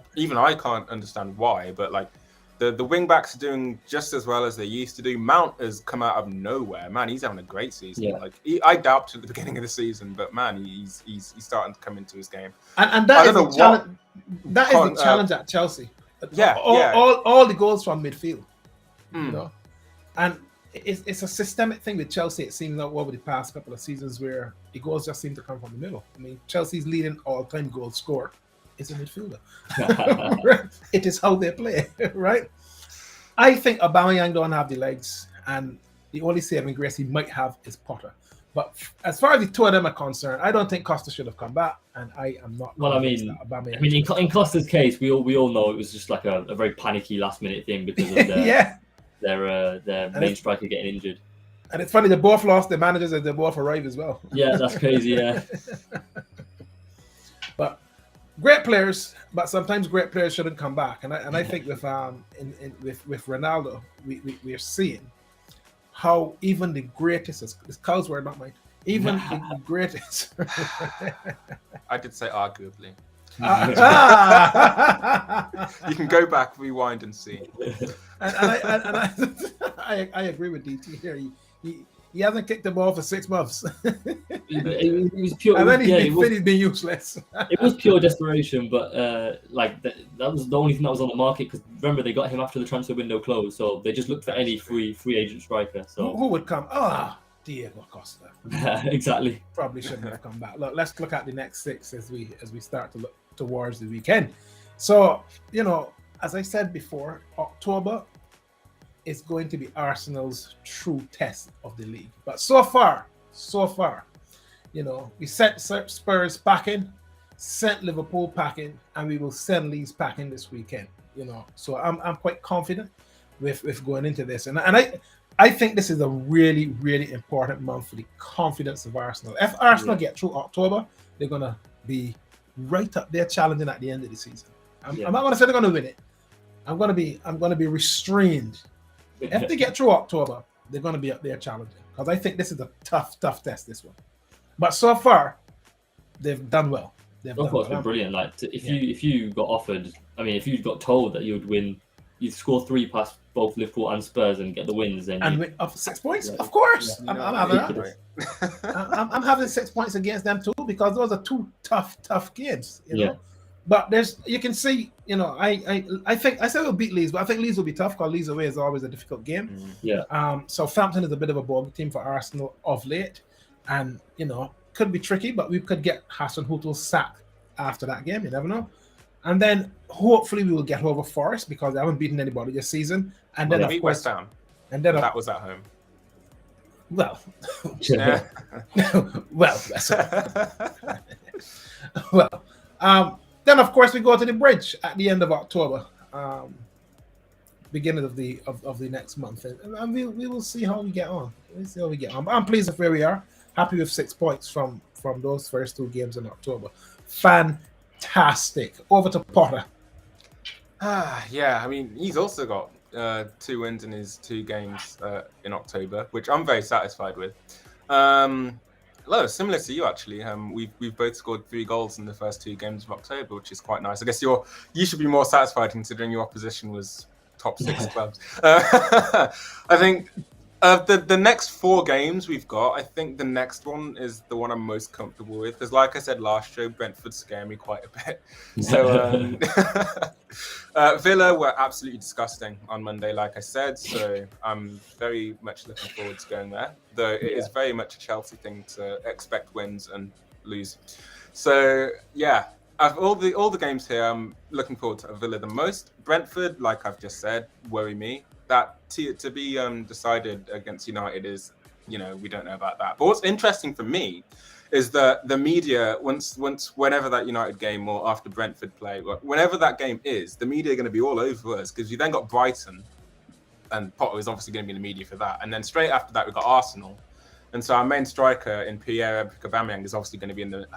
can't understand why, but the wing backs are doing just as well as they used to do. Mount has come out of nowhere, man. He's having a great season. I doubted at the beginning of the season, but man, he's starting to come into his game. And that is the challenge. That is the challenge at Chelsea. All the goals from midfield, and it's a systemic thing with Chelsea. It seems like over the past couple of seasons where the goals just seem to come from the middle. I mean, Chelsea's leading all-time goal scorer is a midfielder. It is how they play, right? I think Aubameyang don't have the legs, and the only saving grace he might have is Potter. But as far as the two of them are concerned, I don't think Costa should have come back, and I am not. Well, in Costa's case, we all know it was just like a very panicky last-minute thing because of their main striker getting injured. And it's funny, they both lost their managers and they both arrived as well. Yeah, that's crazy, yeah. But great players, but sometimes great players shouldn't come back. And I think with with Ronaldo, we're seeing how even the greatest, his cows were not mine, even the greatest. I did say arguably. Ah! You can go back, rewind, and see. I agree with DT here. He hasn't kicked the ball for 6 months. It was pure. And then he's been useless. It was pure desperation, but like that was the only thing that was on the market, because remember they got him after the transfer window closed, so they just looked for any free agent striker. So who would come? Diego Costa. Exactly. Probably shouldn't have come back. Look, let's look at the next 6 as we start to look towards the weekend. So, as I said before, October is going to be Arsenal's true test of the league. But so far, we sent Spurs packing, sent Liverpool packing, and we will send Leeds packing this weekend. So I'm quite confident with going into this, and I think this is a really, really important month for the confidence of Arsenal. If Arsenal get through October, they're gonna be right up there challenging at the end of the season. I'm not gonna say they're gonna win it. I'm gonna be restrained. If they get through October, they're gonna be up there challenging, because I think this is a tough test, this one. But so far, they've done well. Of course, been brilliant. Like if you got offered, if you got told that you would win, you'd score 3 past both Liverpool and Spurs and get the wins, and win up 6 points. Of course, I'm having that. I'm having 6 points against them too, because those are 2 tough games. But you can see, I think I said we'll beat Leeds, but I think Leeds will be tough, because Leeds away is always a difficult game. Southampton is a bit of a bogey team for Arsenal of late, and could be tricky, but we could get Hasenhuttl sacked after that game. You never know. And then hopefully we will get over Forest, because they haven't beaten anybody this season. And then beat West Ham. And then that was at home. Well, then of course we go to the bridge at the end of October, beginning of the next month, and we will see how we get on. But I'm pleased with where we are. Happy with 6 points from those first 2 games in October. Fantastic. Over to Potter. He's also got 2 wins in his 2 games in October, which I'm very satisfied with. Similar to you, actually. We've both scored 3 goals in the first 2 games of October, which is quite nice. I guess you should be more satisfied, considering your opposition was top 6 clubs. I think the next 4 games we've got, I think the next one is the one I'm most comfortable with, because like I said last show, Brentford scare me quite a bit. So Villa were absolutely disgusting on Monday, like I said, so I'm very much looking forward to going there, though it is very much a Chelsea thing to expect wins and lose. So of all the games here, I'm looking forward to Villa the most. Brentford, like I've just said, worry me. That to be decided against United is, we don't know about that. But what's interesting for me is that the media, whenever that United game or after Brentford play, whenever that game is, the media are going to be all over us, because you then got Brighton, and Potter is obviously going to be in the media for that. And then straight after that, we've got Arsenal. And so our main striker in Pierre, Emerick Aubameyang, is obviously going to be in the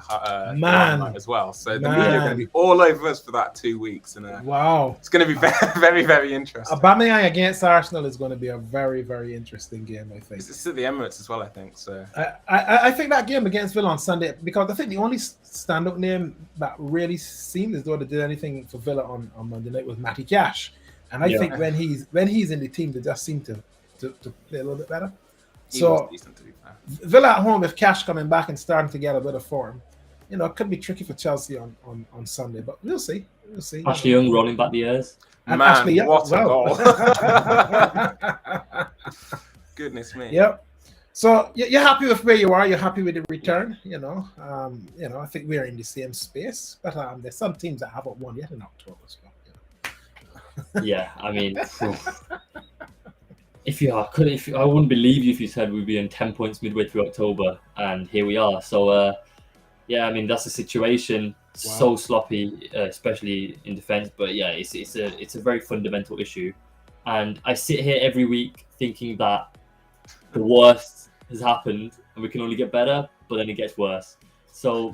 limelight as well. So the media are going to be all over us for that 2 weeks. And wow, it's going to be very, very, very interesting. Aubameyang against Arsenal is going to be a very, very interesting game, I think. It's at the Emirates as well, I think. So I think that game against Villa on Sunday, because I think the only stand-up name that really seemed as though they did anything for Villa on Monday night was Matty Cash. And I think when he's in the team, they just seem to play a little bit better. So Villa at home, with Cash coming back and starting to get a bit of form, it could be tricky for Chelsea on Sunday, but we'll see. Ashley Young rolling back the years. And man, Ashley Young, what a goal! Goodness me. Yep. So you're happy with where you are. You're happy with the return. I think we're in the same space, but there's some teams that haven't won yet in October. So, I wouldn't believe you if you said we'd be in 10 points midway through October, and here we are. So, that's the situation. Wow. So sloppy, especially in defence. But it's a very fundamental issue, and I sit here every week thinking that the worst has happened and we can only get better, but then it gets worse. So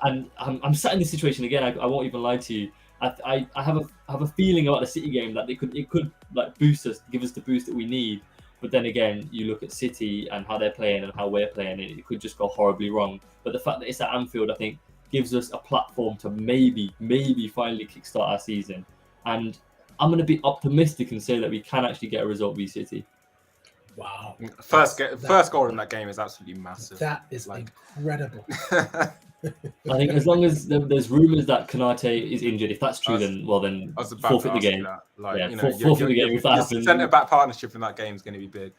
and I'm sat in this situation again. I won't even lie to you. I have a feeling about the City game that it could like boost us, give us the boost that we need. But then again, you look at City and how they're playing and how we're playing, and it could just go horribly wrong. But the fact that it's at Anfield, I think, gives us a platform to maybe finally kickstart our season. And I'm going to be optimistic and say that we can actually get a result v City. Wow. First goal in that game is absolutely massive. That is incredible. I think as long as there's rumours that Konate is injured, if that's true, then forfeit the game. Forfeit the game if that happens. Centre-back partnership in that game is going to be big.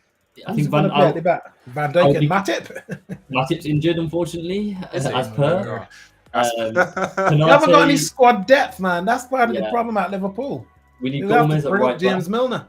I think Van Dijk and Matip. Matip's injured, unfortunately, as per. You haven't got any squad depth, man. That's part of the problem at Liverpool. We need Gomez at right James back. Milner.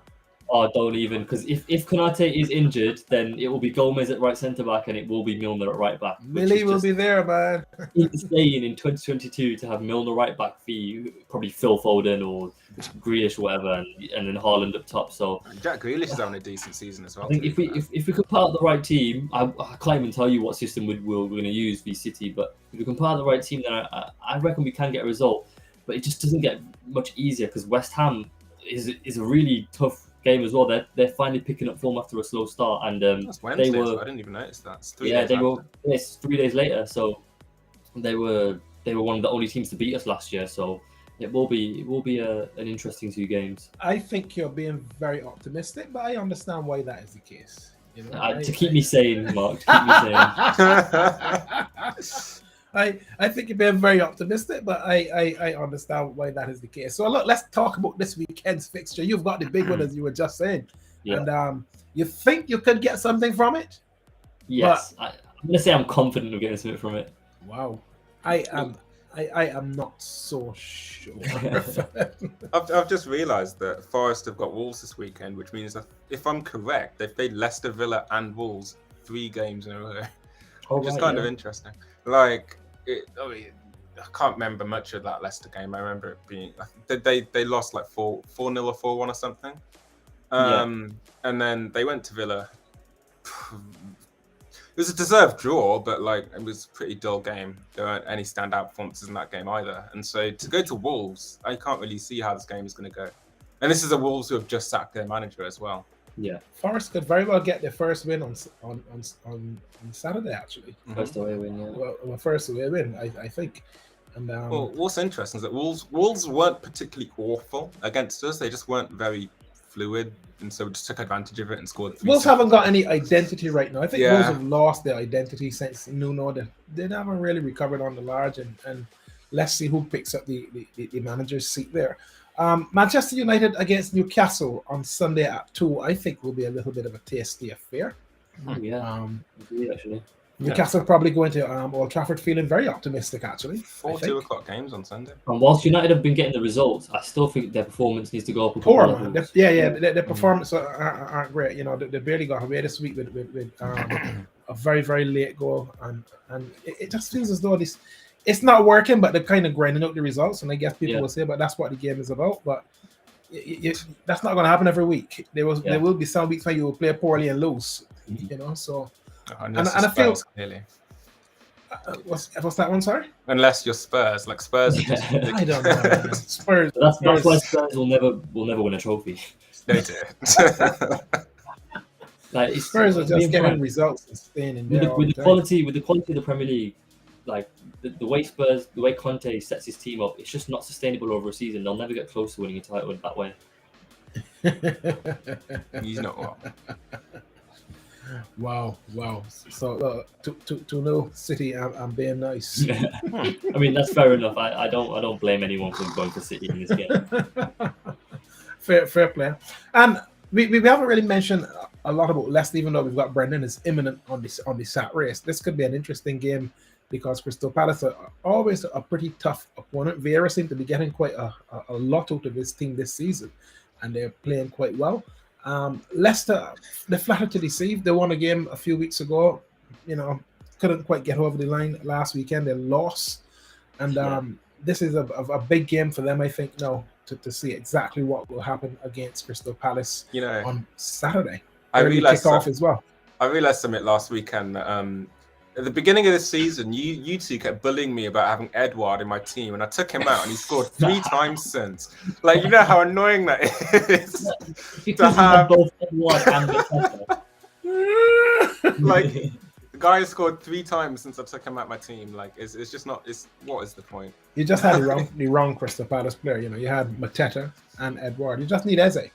Oh, don't even, because if Konate is injured, then it will be Gomez at right centre back and it will be Milner at right back. Millie will be there, man. Insane in 2022 to have Milner right back for you, probably Phil Foden or Grealish or whatever, and then Haaland up top. So Jack Grealish is having a decent season as well. I think if we could part the right team, I can't even tell you what system we're going to use v City, but if we can part the right team, then I reckon we can get a result. But it just doesn't get much easier because West Ham is a really tough game as well. They're finally picking up form after a slow start, and that's Wednesday, so I didn't even notice that. It's 3 days later, so they were one of the only teams to beat us last year. So it will be an interesting 2 games. I think you're being very optimistic, but I understand why that is the case. You know, to keep me sane, Mark. To keep me sane. I think you're being very optimistic, but I understand why that is the case. So look, let's talk about this weekend's fixture. You've got the big one, as you were just saying, and you think you could get something from it? Yes, I'm going to say I'm confident of getting something from it. Wow, I am not so sure. I've just realised that Forest have got Wolves this weekend, which means that if I'm correct, they've played Leicester, Villa, and Wolves 3 games in a row, which is kind of interesting. I can't remember much of that Leicester game. I remember it being they lost like 4-0 or 4-1 or something. And then they went to Villa. It was a deserved draw, but it was a pretty dull game. There weren't any standout performances in that game either. And so to go to Wolves, I can't really see how this game is going to go. And this is a Wolves who have just sacked their manager as well. Yeah, Forest could very well get their first win on Saturday. Actually, first away win. Yeah, well, first away win, I think. And well, what's interesting is that Wolves weren't particularly awful against us. They just weren't very fluid, and so we just took advantage of it and scored. Wolves haven't got any identity right now. I think Wolves have lost their identity since Nuno. They haven't really recovered on the large, and let's see who picks up the manager's seat there. Manchester United against Newcastle on Sunday at 2, I think will be a little bit of a tasty affair. Actually. Newcastle probably going to Old Trafford feeling very optimistic, actually. 4 2 o'clock games on Sunday. And whilst United have been getting the results, I still think their performance needs to go up. Poor, man. Their performance aren't great. You know, they barely got away this week with a very, very late goal. And it just feels as though it's not working, but they're kind of grinding out the results. And I guess people will say, but that's what the game is about. But that's not going to happen every week. There will be some weeks when you will play poorly and lose. You know, so... And I feel clearly. What's that one? Sorry. Unless you're Spurs, Spurs. Are just I don't know. Spurs. That's why Spurs will never win a trophy. They do. Spurs are just getting results and staying in there. With the quality of the Premier League, the way Conte sets his team up, it's just not sustainable over a season. They'll never get close to winning a title that way. He's not wrong. Wow. So to know City, I'm being nice. I mean, that's fair enough. I don't blame anyone for going for City in this game. fair play. And we haven't really mentioned a lot about Leicester, even though we've got Brendan is imminent on the sat race. This could be an interesting game because Crystal Palace are always a pretty tough opponent. Vieira seemed to be getting quite a lot out of his team this season, and they're playing quite well. Leicester, they're flattered to deceive. They won a game a few weeks ago. You know, couldn't quite get over the line last weekend. They lost, and this is a big game for them, I think, now to see exactly what will happen against Crystal Palace. On Saturday. I realized kick off as well. I realized something last weekend. At the beginning of the season, you two kept bullying me about having Edouard in my team, and I took him out, and he scored 3 times since. Like, you know how annoying that is. Because you had both Edouard and Arteta. Like, the guy has scored 3 times since I took him out my team. Like, it's just not. What is the point? You just had the wrong Crystal Palace player. You know, you had Mateta and Edouard. You just need Eze.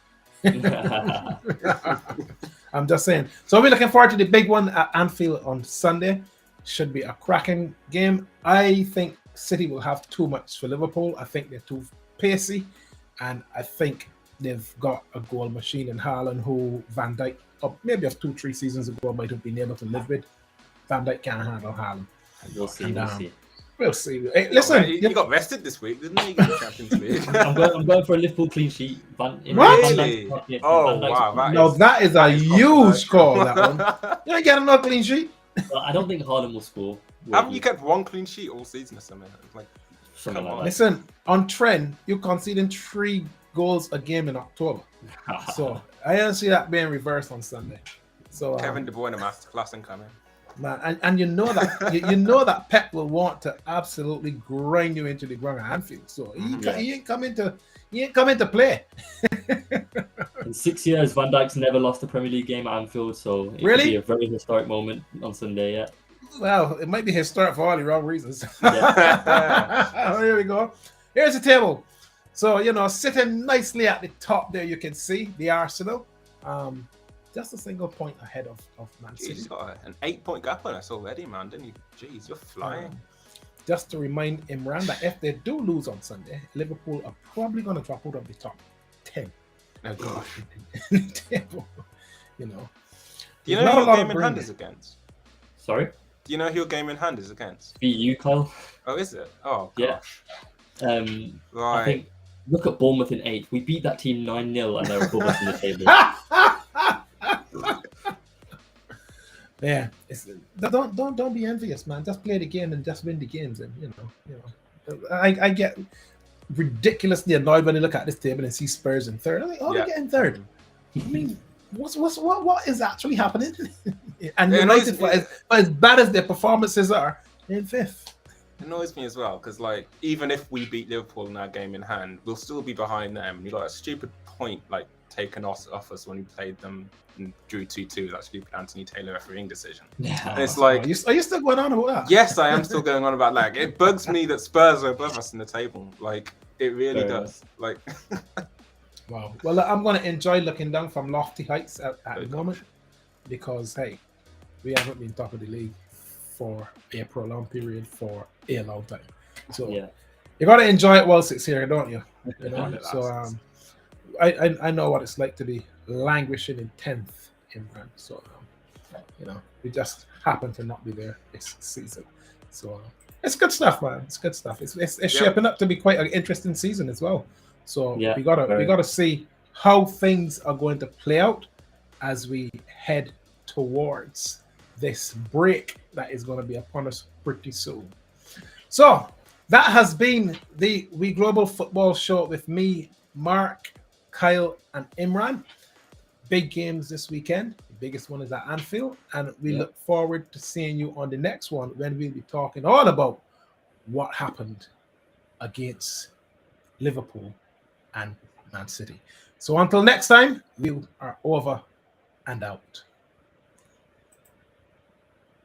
I'm just saying. So we're looking forward to the big one at Anfield on Sunday. Should be a cracking game. I think City will have too much for Liverpool. I think they're too pacey, and I think they've got a goal machine in Haaland, who Van Dijk, maybe of 2-3 seasons ago, might have been able to live with. Van Dijk can't handle Haaland. We'll see. We'll see. Hey, listen, you got rested this week, didn't you? Champions League. I'm going for a Liverpool clean sheet. Really? Oh, wow. No, that is a huge call, that one. You ain't getting no clean sheet. I don't think Haaland will score. Haven't you kept 1 clean sheet all season or something? Like, Something like that. Listen, on trend, you're conceding 3 goals a game in October. So I don't see that being reversed on Sunday. So Kevin De Bruyne masterclass incoming. Man, and you know that you know that Pep will want to absolutely grind you into the ground at Anfield. So he ain't coming to play. In 6 years, Van Dijk's never lost a Premier League game at Anfield, so it could be a very historic moment on Sunday. Yeah. Well, it might be historic for all the wrong reasons. Yeah. Here we go. Here's the table. So, you know, sitting nicely at the top there, you can see the Arsenal. Just a single point ahead of Man City. He's got an 8-point gap on us already, man, didn't you? Jeez, you're flying. Just to remind Imran that if they do lose on Sunday, Liverpool are probably going to drop out of the top 10. Oh, gosh. You know. Do you know who your game in hand is against? Sorry? Do you know who your game in hand is against? BU, Kyle. Oh, is it? Oh, gosh. Yeah. Right. I think, look at Bournemouth in 8th. We beat that team 9-0 and they're above us in the table. Yeah, don't be envious, man. Just play the game and just win the games, and you know. I get ridiculously annoyed when I look at this table and see Spurs in 3rd. I'm like, they're getting 3rd. I mean, what is actually happening? And United, for as bad as their performances are, they're in 5th. It annoys me as well because, like, even if we beat Liverpool in our game in hand, we'll still be behind them. And you got a stupid point like taken off us when we played them and drew 2-2. That stupid Anthony Taylor refereeing decision. Yeah. And it's like, are you still going on about that? Yes, I am still going on about that. It bugs me that Spurs are above us in the table. Like, it really does. Like, wow. Well, I'm going to enjoy looking down from lofty heights at the moment because, hey, we haven't been top of the league for a prolonged period for a long time. So you got to enjoy it whilst it's here, don't you? You know? So I know what it's like to be languishing in 10th in Brand. So you know, we just happen to not be there this season. So it's good stuff, man. It's good stuff. It's shaping up to be quite an interesting season as well. So we gotta see how things are going to play out as we head towards this break that is going to be upon us pretty soon. So that has been the We Global Football Show with me, Mark, Kyle, and Imran. Big games this weekend. The biggest one is at Anfield, and we look forward to seeing you on the next one when we'll be talking all about what happened against Liverpool and Man City. So until next time, we are over and out.